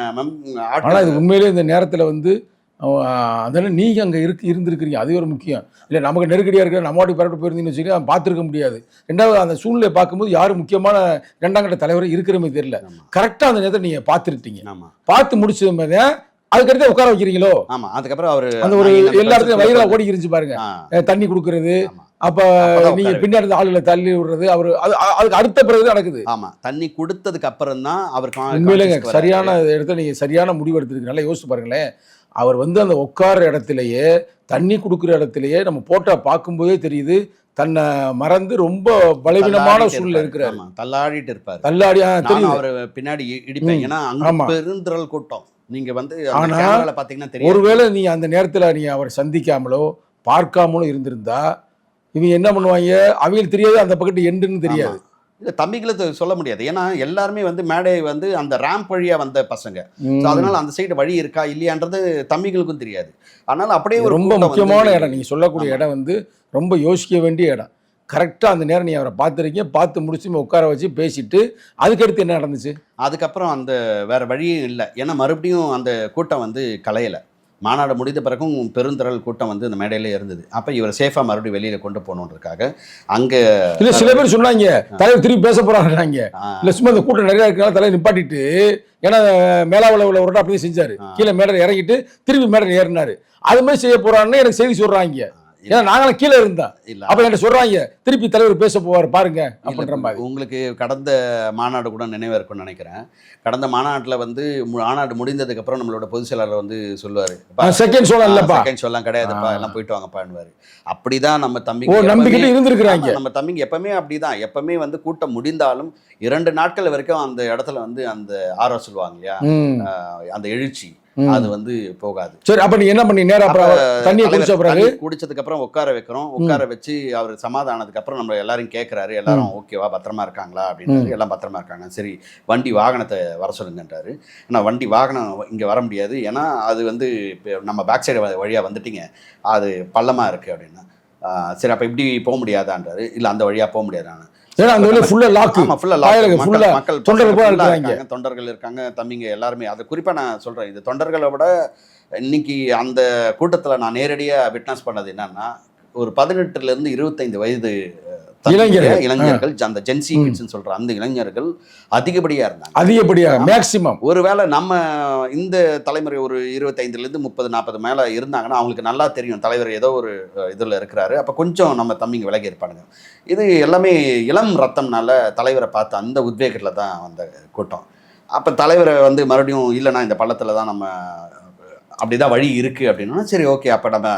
ஆனா இது உண்மையிலேயே இந்த நேரத்துல வந்து அதனால நீங்க அங்க இருந்திருக்கிறீங்க, அது ஒரு முக்கியம். இல்லை நமக்கு நெருக்கடியா இருக்கிற நம்ம வாட்டி பரட்டு போயிருந்தீங்கன்னு வச்சுக்கோங்க, அவன் பார்த்துருக்க முடியாது. ரெண்டாவது அந்த சூழ்நிலையை பார்க்கும்போது யாரும் முக்கியமான இரண்டாம் கட்ட தலைவர் இருக்கிற மாதிரி தெரியல. கரெக்டாக அந்த நேரத்தை நீங்க பார்த்துருட்டீங்க. பார்த்து முடிச்சது மாதிரி அதுக்கடுத்து உட்கார வைக்கிறீங்களோ? ஆமா, அதுக்கப்புறம் அவர் அந்த ஒரு எல்லா இடத்துலையும் வயிறுல ஓடி இருந்துச்சு பாருங்க, தண்ணி கொடுக்கறது. அப்ப நீங்க பின்னாடி ஆளுகளை தள்ளி விடுறது, அவரு அதுக்கு அடுத்த பிறகு நடக்குது. ஆமா, தண்ணி கொடுத்ததுக்கு அப்புறம் தான் அவர் உண்மையிலேங்க சரியான இடத்துல நீங்க சரியான முடிவு எடுத்துருக்கு. நல்லா யோசிச்சு பாருங்களேன். அவர் வந்து அந்த உட்கார இடத்துலயே தண்ணி கொடுக்குற இடத்துலயே நம்ம போட்டா பார்க்கும்போதே தெரியுது தன்னை மறந்து ரொம்ப பலவீனமான சூழ்நிலை இருக்கிறாரு. தள்ளாடிட்டு இருப்பாரு. தள்ளாடி தெரியும். அவர் பின்னாடி இடிப்பேன். ஏன்னா அங்க பெருந்திரள் கூட்டம். நீங்க வந்து ஆனா பாத்தீங்கன்னா தெரியும். ஒருவேளை நீ அந்த நேரத்துல நீ அவரை சந்திக்காமலோ பார்க்காமலோ இருந்திருந்தா இவங்க என்ன பண்ணுவாங்க, அவங்களுக்கு தெரியாது அந்த பக்கத்து எண்டுன்னு தெரியாது. இல்லை, தம்பிகளுக்கு சொல்ல முடியாது. ஏன்னா எல்லாருமே வந்து மேடை வந்து அந்த ரேம்ப் வழியாக வந்த பசங்க. ஸோ அதனால் அந்த சைடு வழி இருக்கா இல்லையான்றது தம்பிகளுக்கும் தெரியாது. அதனால் அப்படியே ஒரு ரொம்ப முக்கியமான இடம் நீங்கள் சொல்லக்கூடிய இடம் வந்து ரொம்ப யோசிக்க வேண்டிய இடம். கரெக்டாக அந்த நேரம் நீ அவரை பார்த்துருக்கீங்க, பார்த்து முடிச்சு உட்கார வச்சு பேசிட்டு அதுக்கடுத்து என்ன நடந்துச்சு? அதுக்கப்புறம் அந்த வேறு வழியும் இல்லை. ஏன்னா மறுபடியும் அந்த கூட்டம் வந்து கலையலை. மாநாடு முடிந்த பிறகும் பெருந்திரள் கூட்டம் வந்து இந்த மேடையிலே இருந்தது. அப்போ இவர் சேஃபாக மறுபடியும் வெளியில் கொண்டு போகணுன்றதுக்காக அங்கே இல்லை சில பேர் சொன்னாங்க தலைவர் திருப்பி பேச போகிறாங்க. இல்லை சும்மா இந்த கூட்டம் நிறையா இருக்கிறனால தலைவர் நிப்பாட்டிட்டு, ஏன்னா மேலாவில் உள்ள ஒரு அப்படியே செஞ்சார். கீழே மேடையில் இறங்கிட்டு திருப்பி மேடையில் ஏறினார். அது மாதிரி செய்ய போகிறான்னு எனக்கு செய்தி சொல்கிறாங்க. ஏன்னா நாங்களும் கீழே இருந்தா அப்ப என்ன சொல்றாங்க, திருப்பி தலைவர் பேச போவார் பாருங்க அப்படின்ற மாதிரி. உங்களுக்கு கடந்த மாநாடு கூட நினைவு இருக்கும்னு நினைக்கிறேன். கடந்த மாநாட்டில் வந்து மாநாடு முடிந்ததுக்கு அப்புறம் நம்மளோட பொதுச் செயலாளர் வந்து சொல்லுவாரு, செகண்ட் ஷோலாம் இல்லப்பா, செகண்ட் ஷோலாம் கிடையாதுப்பா, எல்லாம் போயிட்டு வாங்கப்பான்னுவாரு. அப்படிதான் நம்ம தம்பி நம்பிக்கிட்டு இருந்திருக்கிறாங்க. நம்ம தம்பிங்க எப்பவுமே அப்படிதான். எப்பவுமே வந்து கூட்டம் முடிந்தாலும் 2 நாட்கள் வரைக்கும் அந்த இடத்துல வந்து அந்த ஆரோ சொல்லுவாங்க இல்லையா, அந்த எழுச்சி அது வந்து போகாது. சரி, அப்ப நீ என்ன பண்ணி நேரா தண்ணியை குடிச்சதுக்கு அப்புறம் உட்கார வைக்கிறோம். உட்கார வச்சு அவர் சமாதானத்துக்கு அப்புறம் நம்ம எல்லாரும் கேட்கிறாரு, எல்லாரும் ஓகேவா பத்திரமா இருக்காங்களா அப்படின்னு. எல்லாம் பத்திரமா இருக்காங்க. சரி, வண்டி வாகனத்தை வர சொல்லுங்கன்றாரு. ஆனால் வண்டி வாகனம் இங்கே வர முடியாது, ஏன்னா அது வந்து நம்ம பேக் சைடு வழியாக வந்துட்டீங்க, அது பள்ளமாக இருக்குது அப்படின்னா. சரி, அப்போ இப்படி போக முடியாதான்றாரு. இல்லை, அந்த வழியாக போக முடியாதான்னு. தொண்டர்கள் இருக்காங்க, தம்பிங்க எல்லாருமே. அது குறிப்பா நான் சொல்றேன், இது தொண்டர்களை விட இன்னைக்கு அந்த கூட்டத்துல நான் நேரடியா விட்னஸ் பண்ணது என்னன்னா, ஒரு 18 இருந்து 25 வயது இளைஞர்கள், அந்த ஜென்சி கிட்ஸ்னு சொல்ற அந்த இளைஞர்கள் அதிகப்படியா இருந்தாங்க. மேக்ஸிமம். ஒருவேளை நம்ம இந்த தலைமுறை ஒரு 25 இருந்து 30-40 மேல இருந்தாங்கன்னா அவங்களுக்கு நல்லா தெரியும் தலைவர் ஏதோ ஒரு இதுல இருக்கிறாரு. அப்ப கொஞ்சம் நம்ம தம்பிங்க விலகி இருப்பானுங்க. இது எல்லாமே இளம் ரத்தம்னால தலைவரை பார்த்து அந்த உத்வேகத்துல தான் வந்த கூட்டம். அப்ப தலைவரை வந்து மறுபடியும் இல்லைன்னா இந்த பள்ளத்துல தான் நம்ம அப்படிதான் வழி இருக்கு அப்படின்னா, சரி ஓகே, அப்ப நம்ம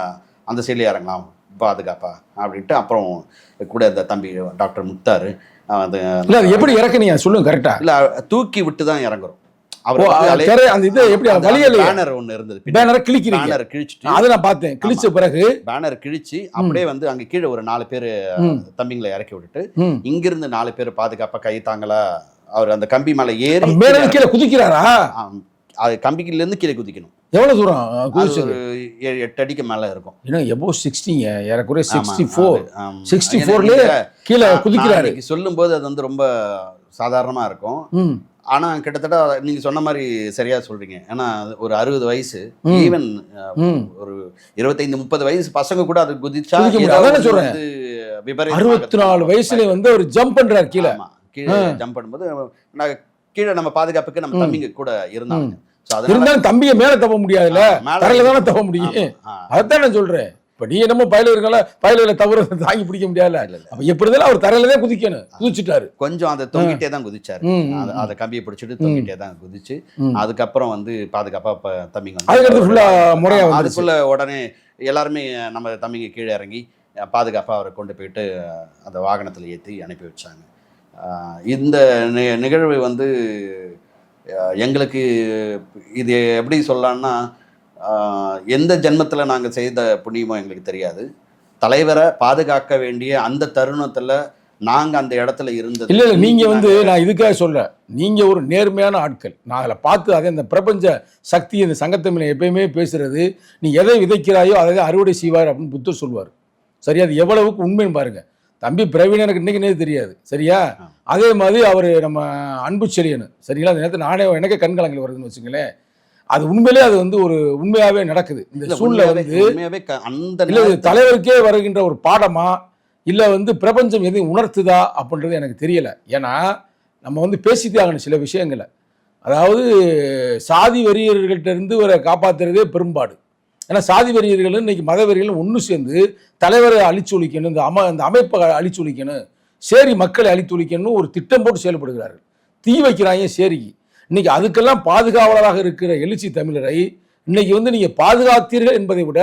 அந்த சைட்ல இறங்கலாம் பாதுகாப்பா அப்படின்ட்டு. அப்புறம் கூட இந்த தம்பி டாக்டர் முத்தாரு அது எப்படி இறக்குனீங்க சொல்லுங்க கரெக்டா? இல்ல, தூக்கி விட்டு தான் இறங்குறோம். பேனர் ஒண்ணு இருந்தது, பேனர் கிழிச்சிட்டு அதை நான் பார்த்தேன். கிழிச்ச பிறகு பேனர் கிழிச்சு அப்படியே வந்து அங்க கீழே ஒரு 4 பேர் தம்பிங்களை இறக்கி விட்டுட்டு இங்கிருந்து 4 பேர் பாதுகாப்பா கை தாங்களா அவர் அந்த கம்பி மேல ஏறி கீழே குதிக்கிறாரா? அது கம்பிக்கில இருந்து கீழே குதிக்கணும். எவ்வளவு தூரம்? ஒரு 7-8 அடிக்கு மேல இருக்கும். ஏன்னா எபோ 60ங்க, ஏறக்குறைய 64 கீழே குதிக்கிறாரு. சொல்லும் போது அது வந்து ரொம்ப சாதாரணமா இருக்கும். ஆனா கிட்டத்தட்ட நீங்க சொன்ன மாதிரி சரியா சொல்றீங்க. ஏன்னா ஒரு 60 வயசு, ஈவன் ஒரு 25-30 வயசு பசங்க கூட அது குதிச்சா 64 வயசுல வந்து ஒரு ஜம்ப் பண்றாரு கீழே. ஜம்ப் பண்ணும்போது கீழே நம்ம பாதுகாப்புக்கு நம்ம தம்பிங்க கூட இருந்தாங்க. தம்பியை மேல தப்ப முடியாதுல்ல, தரையில தானே தப்ப முடியும். அதான் நான் சொல்றேன். இப்ப நீ என்னமோ பயில தவறு தாங்கி பிடிக்க முடியாது. அப்ப எப்படி இருந்தாலும் அவர் தரையில தான் குதிக்கணும். குதிச்சுட்டாரு. கொஞ்சம் அதை தொங்கிட்டே தான் குதிச்சாரு. அதை கம்பியை பிடிச்சிட்டு தொங்கிட்டே தான் குதிச்சு அதுக்கப்புறம் வந்து பாதுகாப்பா தம்பிங்க அதுக்குள்ள உடனே எல்லாருமே நம்ம தம்பிங்க கீழே இறங்கி பாதுகாப்பா அவரை கொண்டு போயிட்டு அந்த வாகனத்துல ஏற்றி அனுப்பி வச்சாங்க. இந்த நிகழ்வு வந்து எங்களுக்கு இது எப்படி சொல்லலாம்னா, எந்த ஜென்மத்தில் நாங்கள் செய்த புண்ணியமோ எங்களுக்கு தெரியாது. தலைவரை பாதுகாக்க வேண்டிய அந்த தருணத்துல நாங்க அந்த இடத்துல இருந்தது இல்லை நீங்க வந்து நான் இதுக்காக சொல்றேன், நீங்க ஒரு நேர்மையான ஆட்கள். நான் அதில் பார்த்து அதே இந்த பிரபஞ்ச சக்தி இந்த சங்கத்தமிழை எப்பயுமே பேசுறது, நீ எதை விதைக்கிறாயோ அதை அறுவடை செய்வார் அப்படின்னு புத்தர் சொல்வார். சரியா? அது எவ்வளவுக்கு உண்மைன்னு பாருங்க. தம்பி பிரவீன் எனக்கு இன்னைக்குனே தெரியாது. சரியா? அதே மாதிரி அவர் நம்ம அன்பு செழியன். சரிங்களா? அந்த நேரத்தில் நானே எனக்கே கண்கலங்கள் வருதுன்னு வச்சுங்களேன். அது உண்மையிலே அது வந்து ஒரு உண்மையாவே நடக்குது. இந்த சூழ்நிலை வந்து உண்மையாவே அந்த இல்லை தலைவருக்கே வருகின்ற ஒரு பாடமா இல்லை வந்து பிரபஞ்சம் எதையும் உணர்த்துதா அப்படின்றது எனக்கு தெரியலை. ஏன்னா நம்ம வந்து பேசித்தே ஆகணும் சில விஷயங்களை. அதாவது சாதி வெறியர்கள்ட்ட இருந்து ஒரு காப்பாற்றுறதே பெரும்பாடு. ஏன்னா சாதி வெறியர்களும் இன்னைக்கு மத வெறியர்களும் ஒன்று சேர்ந்து தலைவரை அழிச்சு ஒழிக்கணும், இந்த அமைப்பை அழிச்சு ஒழிக்கணும், சேரி மக்களை அழித்து ஒழிக்கணும்னு ஒரு திட்டம் போட்டு செயல்படுகிறார்கள். தீ வைக்கிறாங்க சேரிக்கு. இன்னைக்கு அதுக்கெல்லாம் பாதுகாவலராக இருக்கிற எழுச்சி தமிழரை இன்னைக்கு வந்து நீங்கள் பாதுகாத்தீர்கள் என்பதை விட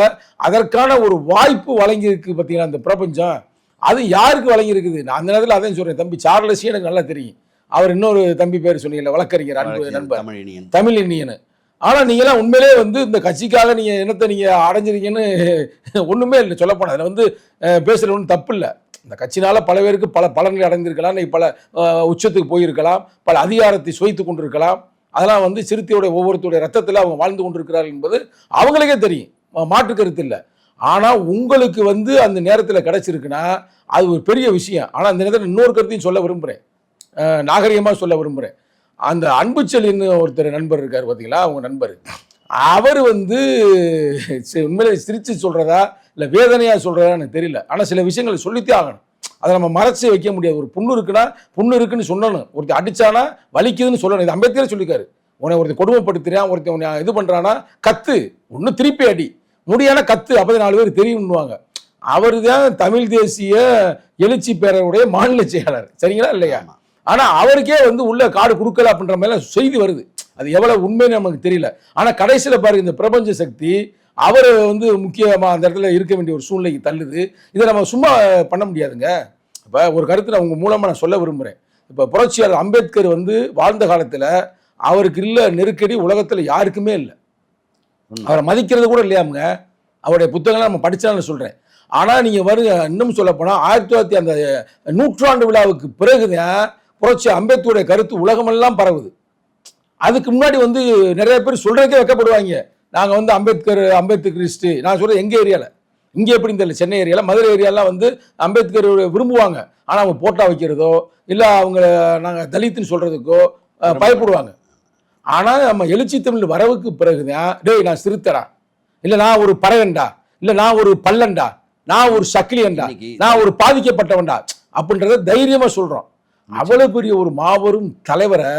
அதற்கான ஒரு வாய்ப்பு வழங்கியிருக்கு பார்த்தீங்கன்னா அந்த பிரபஞ்சம். அது யாருக்கு வழங்கியிருக்குது? நான் அந்த நேரத்தில் அதையும் சொல்கிறேன். தம்பி சார்லஸையும் எனக்கு நல்லா தெரியும். அவர் இன்னொரு தம்பி பேர் சொன்னீங்கல்ல, வழக்கறிஞர் அன்பு நண்பர் தமிழினியன். ஆனால் நீங்களாம் உண்மையிலே வந்து இந்த கட்சிக்காக நீங்கள் என்னத்தை நீங்கள் அடைஞ்சிருக்கீங்கன்னு ஒன்றுமே இல்லை சொல்லப்போனால். அதில் வந்து பேசுகிற ஒன்றும் தப்பு இல்லை. இந்த கட்சினால பல பேருக்கு பல பலன்கள் அடைந்திருக்கலாம், இன்னைக்கு பல உச்சத்துக்கு போயிருக்கலாம், பல அதிகாரத்தை சுவைத்து கொண்டிருக்கலாம். அதெல்லாம் வந்து சிறுத்தையோட ஒவ்வொருத்தருடைய ரத்தத்தில் அவங்க வாழ்ந்து கொண்டிருக்கிறார்கள் என்பது அவங்களுக்கே தெரியும், மாற்று கருத்து இல்லை. ஆனால் உங்களுக்கு வந்து அந்த நேரத்தில் கிடச்சிருக்குன்னா அது ஒரு பெரிய விஷயம். ஆனால் அந்த நேரத்தில் இன்னொரு கருத்தையும் சொல்ல விரும்புகிறேன், நாகரிகமாக சொல்ல விரும்புகிறேன். அந்த அன்பு செழின்னு ஒருத்தர் நண்பர் இருக்கார் பார்த்தீங்களா, அவங்க நண்பர். அவர் வந்து உண்மையிலே சிரித்து சொல்கிறதா இல்லை வேதனையாக சொல்கிறதா எனக்கு தெரியல. ஆனால் சில விஷயங்களை சொல்லித்தே ஆகணும். அதை நம்ம மறைச்சி வைக்க முடியாது. ஒரு புண்ணு இருக்குன்னா புண்ணு இருக்குன்னு சொல்லணும். ஒருத்தர் அடித்தானா வலிக்குதுன்னு சொல்லணும். இது அம்பேத்கர் சொல்லியிருக்காரு. உன்னை ஒருத்தர் கொடுமைப்படுத்துறான், ஒருத்தர் உன்னை இது பண்ணுறான்னா கத்து, ஒன்றும் திருப்பி அடி, முடியான கத்து, அப்போ 4 பேர் தெரியும்னுவாங்க. அவர் தான் தமிழ் தேசிய எழுச்சி பேரவையுடைய மாநில செயலாளர். சரிங்களா இல்லையா? ஆனால் அவருக்கே வந்து உள்ள காடு கொடுக்கல அப்படின்ற மாதிரிலாம் செய்தி வருது. அது எவ்வளோ உண்மைன்னு நமக்கு தெரியல. ஆனால் கடைசியில் பாருங்க, இந்த பிரபஞ்ச சக்தி அவர் வந்து முக்கியமாக அந்த இடத்துல இருக்க வேண்டிய ஒரு சூழ்நிலைக்கு தள்ளுது. இதை நம்ம சும்மா பண்ண முடியாதுங்க. இப்போ ஒரு கருத்தை நான் உங்கள் மூலமாக நான் சொல்ல விரும்புகிறேன். இப்போ புரட்சியாளர் அம்பேத்கர் வந்து வாழ்ந்த காலத்தில் அவருக்கு இல்லை நெருக்கடி உலகத்தில் யாருக்குமே இல்லை. அவரை மதிக்கிறது கூட இல்லையாமுங்க. அவருடைய புத்தகங்களை நம்ம படித்தாலும் சொல்கிறேன். ஆனால் நீங்கள் வருங்க, இன்னும் சொல்லப்போனால் 1900 அந்த நூற்றாண்டு விழாவுக்கு பிறகுதான் புரட்சி அம்பேத்கருடைய கருத்து உலகமெல்லாம் பரவுது. அதுக்கு முன்னாடி வந்து நிறைய பேர் சொல்கிறதுக்கே வைக்கப்படுவாங்க. நாங்கள் வந்து அம்பேத்கரிஸ்ட்டு. நான் சொல்கிறேன் எங்கள் ஏரியாவில், இங்கே எப்படின்னு தெரியல, சென்னை ஏரியாவில், மதுரை ஏரியாலாம் வந்து அம்பேத்கர் விரும்புவாங்க. ஆனால் அவங்க போட்டா வைக்கிறதோ இல்லை அவங்க நாங்கள் தலித்துன்னு சொல்கிறதுக்கோ பயப்படுவாங்க. ஆனால் நம்ம எழுச்சி தமிழ் வரவுக்கு பிறகுதான், டேய் நான் சிறுத்தடா, இல்லை நான் ஒரு பறவைண்டா, இல்லை நான் ஒரு பல்லண்டா, நான் ஒரு சக்கிலியண்டா, நான் ஒரு பாதிக்கப்பட்டவன்டா அப்படின்றத தைரியமாக சொல்கிறோம். அவ்வளோ பெரிய ஒரு மாபெரும் தலைவரை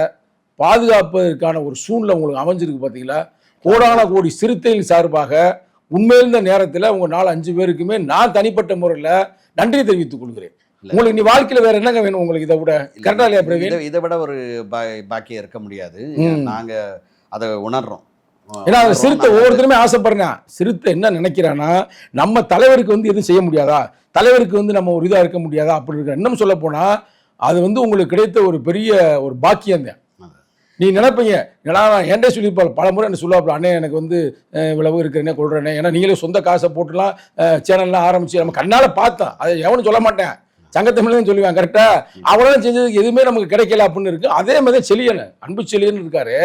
பாதுகாப்பதற்கான ஒரு சூழ்நிலை உங்களுக்கு அமைஞ்சிருக்கு பார்த்தீங்களா. கோடான கோடி சிறுத்தைகள் சார்பாக உண்மையில் இந்த நேரத்தில் உங்கள் 4-5 பேருக்குமே நான் தனிப்பட்ட முறையில் நன்றி தெரிவித்துக் கொள்கிறேன். உங்களுக்கு நீ வாழ்க்கையில் வேற என்னங்க வேணும் உங்களுக்கு இதை விட? கரெக்டா இல்லையா பிரவீன்? இதை விட ஒரு பாக்கியம் இருக்க முடியாது. நாங்கள் அதை உணர்றோம். ஏன்னா அந்த சிறுத்தை ஒவ்வொருத்தருமே ஆசைப்படுறேன். சிறுத்தை என்ன நினைக்கிறான்னா, நம்ம தலைவருக்கு வந்து எதுவும் செய்ய முடியாதா, தலைவருக்கு வந்து நம்ம ஒரு இதாக இருக்க முடியாதா அப்படி இருக்க. இன்னும் சொல்ல போனால் அது வந்து உங்களுக்கு கிடைத்த ஒரு பெரிய ஒரு பாக்கியம் தான். நீ நினைப்பீங்க, ஏன்னா நான் என்கிட்ட சொல்லியிருப்பாள் பல முறை என்ன சொல்லுவாப்பில், அண்ணே எனக்கு வந்து இவ்வளவு இருக்கிறேனே கொள்றேனே, ஏன்னா நீங்களே சொந்த காசை போட்டுலாம் சேனல்லாம் ஆரம்பிச்சு நம்ம கண்ணால் பார்த்தோம். அதை எவனும் சொல்ல மாட்டேன், சங்கத்தமிழ்னு சொல்லுவேன். கரெக்டாக அவரெல்லாம் செஞ்சதுக்கு எதுவுமே நமக்கு கிடைக்கல அப்படின்னு இருக்கு. அதே மாதிரி செழியன், அன்பு செழியன் இருக்காரு.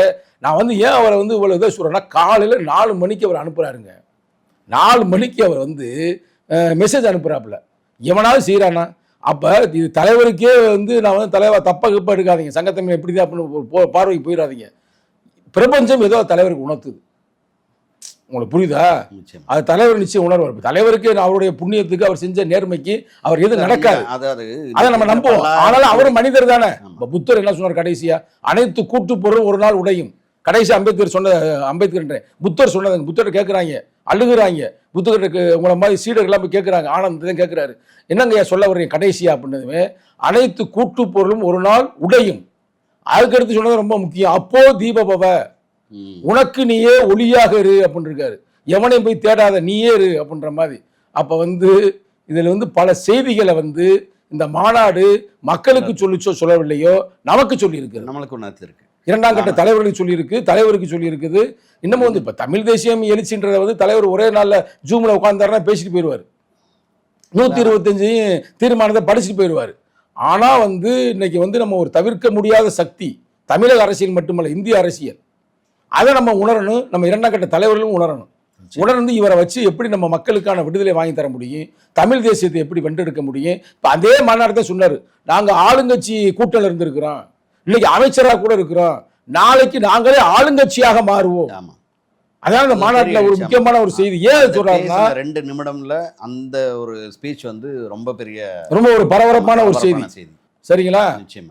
நான் வந்து ஏன் அவரை வந்து இவ்வளோ இதாக சொல்கிறேன்னா, காலையில் 4 மணிக்கு அவர் அனுப்புகிறாருங்க. 4 மணிக்கு அவர் வந்து மெசேஜ் அனுப்புகிறாப்புல. எவனாவது செய்கிறானா? அப்போ இது தலைவருக்கே வந்து நான் வந்து தலைவர் தப்பாக கிப்பா எடுக்காதீங்க, சங்கத்தமிழ் எப்படி தான் அப்படின்னு பார்வைக்கு போயிடாதீங்க. பிரபஞ்சம் ஏதோ தலைவருக்கு உணர்த்துது. உங்களுக்கு புரியுதா? அது தலைவர் நிச்சயம் உணர்வார். தலைவருக்கு அவருடைய புண்ணியத்துக்கு அவர் செஞ்ச நேர்மைக்கு அவர் எதுவும் நடக்காது, அதை நம்ம நம்புவோம். ஆனாலும் அவரும் மனிதர் தானே. புத்தர் என்ன சொன்னார் கடைசியா? அனைத்து கூட்டு பொருள் ஒரு நாள் உடையும். கடைசி அம்பேத்கர் சொன்ன, அம்பேத்கர் புத்தர் சொன்னது. புத்தர் கேட்குறாங்க, அழுகுறாங்க. புத்தகருக்கு உங்களை மாதிரி சீடர்கள்லாம் போய் கேட்குறாங்க. ஆனந்தான் கேட்குறாரு, என்னங்க சொல்ல வர்றீங்க கடைசியா அப்படின்னதுமே, அனைத்து கூட்டு பொருளும் ஒரு நாள் உடையும். அதுக்கடுத்து சொன்னது ரொம்ப முக்கியம், அப்போ தீபபவ, உனக்கு நீயே ஒளியாக இரு அப்படின்னு இருக்காரு. எவனையும் போய் தேடாத, நீயே இரு அப்படின்ற மாதிரி. அப்போ வந்து இதில் வந்து பல செய்திகளை வந்து இந்த மாநாடு மக்களுக்கு சொல்லிச்சோ சொல்லவில்லையோ நமக்கு சொல்லியிருக்கு, நம்மளுக்கு ஒன்று இருக்கு. 2ஆம் கட்ட தலைவர்களுக்கு சொல்லியிருக்கு, தலைவருக்கு சொல்லியிருக்குது. இன்னமும் வந்து இப்போ தமிழ் தேசியம் எழுச்சின்றதை வந்து தலைவர் ஒரே நாளில் ஜூமில் உட்கார்ந்தாருன்னா பேசிட்டு போயிடுவார். 125 தீர்மானத்தை படிச்சுட்டு போயிடுவார். ஆனால் வந்து இன்னைக்கு வந்து நம்ம ஒரு தவிர்க்க முடியாத சக்தி தமிழக அரசியல் மட்டுமல்ல, இந்திய அரசியல். அதை நம்ம உணரணும். நம்ம இரண்டாம் கட்ட தலைவர்களும் உணரணும். உணர்ந்து இவரை வச்சு எப்படி நம்ம மக்களுக்கான விடுதலை வாங்கி தர முடியும், தமிழ் தேசியத்தை எப்படி வென்றெடுக்க முடியும். இப்போ அதே மாநாட்டத்தை சொன்னார், நாங்கள் ஆளுங்கட்சி கூட்டணியில் இருந்திருக்கிறோம், இன்னைக்கு அமைச்சராக கூட இருக்கிறோம், நாளைக்கு நாங்களே ஆளுங்கட்சியாக மாறுவோம். ஆமா, அதான் இந்த மாநாட்டில் ஒரு முக்கியமான ஒரு செய்தி. ஏன் சொல்றாருன்னா 2 நிமிடம்ல அந்த ஒரு ஸ்பீச் வந்து ரொம்ப பெரிய ரொம்ப ஒரு பரபரப்பான ஒரு செய்தி. சரிங்களா?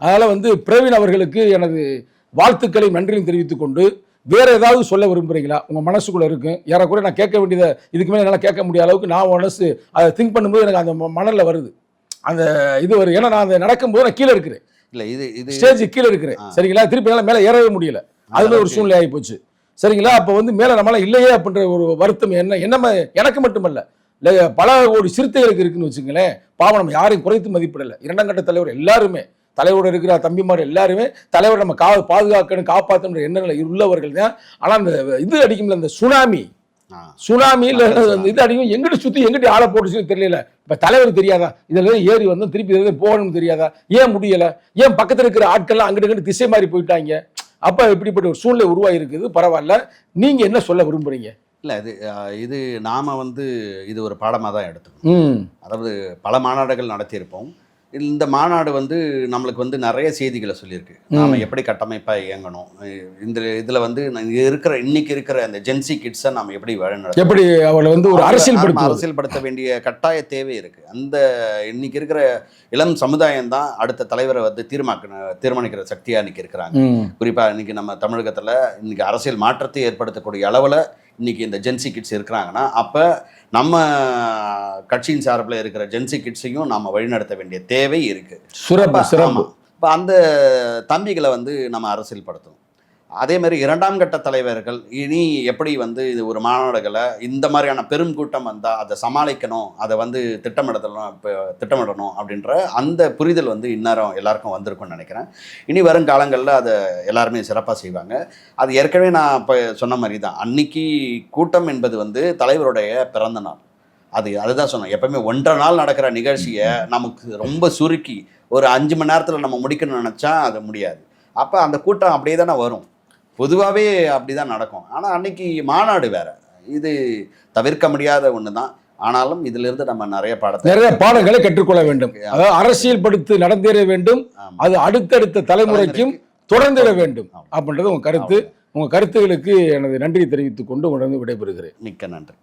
அதனால வந்து பிரவீன் அவர்களுக்கு எனது வாழ்த்துக்களை நன்றியும் தெரிவித்துக் கொண்டு, வேற ஏதாவது சொல்ல விரும்புறீங்களா? உங்க மனசுக்குள்ள இருக்கு, ஏறக்குறைய நான் கேட்க வேண்டியதை இதுக்கு மேலே என்னால் கேட்க முடியாத அளவுக்கு நான் மனசு அதை திங்க் பண்ணும்போது எனக்கு அந்த மணலில் வருது, அந்த இது வருது. ஏன்னா நான் அந்த நடக்கும்போது நான் கீழே இருக்கிறேன், இல்லை இது ஸ்டேஜ் கீழே இருக்கிறேன். சரிங்களா? திருப்பி என்னால் மேலே ஏறவே முடியல, அதுல ஒரு சூழ்நிலை ஆகி போச்சு. சரிங்களா? அப்போ வந்து மேலே நம்மளால இல்லையே அப்படின்ற ஒரு வருத்தம் என்ன எனக்கு மட்டுமல்ல, பல ஒரு சிறுத்தைகளுக்கு இருக்குன்னு வச்சுங்களேன். பாவம், நம்ம யாரையும் குறைத்து மதிப்பிடலை. இரண்டாம் கட்ட தலைவர் எல்லாருமே, தலைவரோட இருக்கிற தம்பிமார் எல்லாருமே தலைவர் நம்ம பாதுகாக்கணும் காப்பாற்றணும் எண்ணங்கள் உள்ளவர்கள் தான். ஆனால் அந்த இது அடிக்கும்ல, இந்த சுனாமியில் இது அடிக்கும், எங்கிட்ட சுற்றி எங்கிட்ட ஆளை போட்டுச்சுன்னு தெரியல. இப்போ தலைவர் தெரியாதா, இதில் ஏறி வந்தோம் திருப்பி இதில் போகணும்னு தெரியாதா? ஏன் முடியலை? ஏன் பக்கத்தில் இருக்கிற ஆட்கள்லாம் அங்கிட்டு திசை மாறி போயிட்டாங்க? அப்போ இப்படிப்பட்ட ஒரு சூழ்நிலை உருவாகிருக்குது. பரவாயில்ல, நீங்கள் என்ன சொல்ல விரும்புகிறீங்க? இல்லை, இது நாம் வந்து இது ஒரு பாடமாக தான் எடுத்துக்கணும். அதாவது பல மாநாடுகள் நடத்தியிருப்போம். இந்த மாநாடு வந்து நம்மளுக்கு வந்து நிறைய செய்திகளை சொல்லியிருக்கு. நாம் எப்படி கட்டமைப்பாக இயங்கணும், இதில் வந்து இன்னைக்கு இருக்கிற அந்த ஜென்சி கிட்ஸை நாம் எப்படி வழிநடத்த, எப்படி அவளை வந்து ஒரு அரசியல்படுத்த வேண்டிய கட்டாய தேவை இருக்குது. அந்த இன்னைக்கு இருக்கிற இளம் சமுதாயம் தான் அடுத்த தலைவரை வந்து தீர்மானிக்கிற சக்தியாக இன்னைக்கு இருக்கிறாங்க. குறிப்பாக இன்னைக்கு நம்ம தமிழகத்தில் இன்னைக்கு அரசியல் மாற்றத்தை ஏற்படுத்தக்கூடிய அளவில் இன்னைக்கு இந்த ஜென்சி கிட்ஸ் இருக்கிறாங்கன்னா, அப்போ நம்ம கட்சியின் சார்பில் இருக்கிற ஜென்சி கிட்ஸையும் நம்ம வழிநடத்த வேண்டிய தேவை இருக்குது. சிறப்பு. இப்போ அந்த தம்பிகளை வந்து நம்ம அரசியல்படுத்தணும். அதே மாதிரி இரண்டாம் கட்ட தலைவர்கள் இனி எப்படி வந்து இது ஒரு மாநாடுகளை இந்த மாதிரியான பெரும் கூட்டம் வந்தால் அதை சமாளிக்கணும், அதை வந்து திட்டமிடணும் அப்படின்ற அந்த புரிதல் வந்து இந்நேரம் எல்லாருக்கும் வந்திருக்கும்னு நினைக்கிறேன். இனி வரும் காலங்களில் அதை எல்லாருமே சிறப்பாக செய்வாங்க. அது ஏற்கனவே நான் இப்போ சொன்ன மாதிரி தான், அன்னைக்கு கூட்டம் என்பது வந்து தலைவருடைய பிறந்த நாள். அதுதான் சொன்னேன், எப்பவுமே 1.5 நாள் நடக்கிற நிகழ்ச்சியை நமக்கு ரொம்ப சுருக்கி ஒரு 5 மணி நேரத்தில் நம்ம முடிக்கணும்னு நினச்சா அது முடியாது. அப்போ அந்த கூட்டம் அப்படியே தானே வரும், பொதுவாகவே அப்படி தான் நடக்கும். ஆனால் அன்னைக்கு மாநாடு வேற, இது தவிர்க்க முடியாத ஒன்று தான். ஆனாலும் இதிலிருந்து நம்ம நிறைய பாடங்களை கற்றுக்கொள்ள வேண்டும். அதாவது அரசியல் படுத்து நடந்தேற வேண்டும், அது அடுத்தடுத்த தலைமுறைக்கும் தொடர்ந்திட வேண்டும் அப்படின்றது உங்கள் கருத்து. உங்கள் கருத்துகளுக்கு எனது நன்றியை தெரிவித்துக் கொண்டு உடனே விடைபெறுகிறேன். மிக்க நன்றி.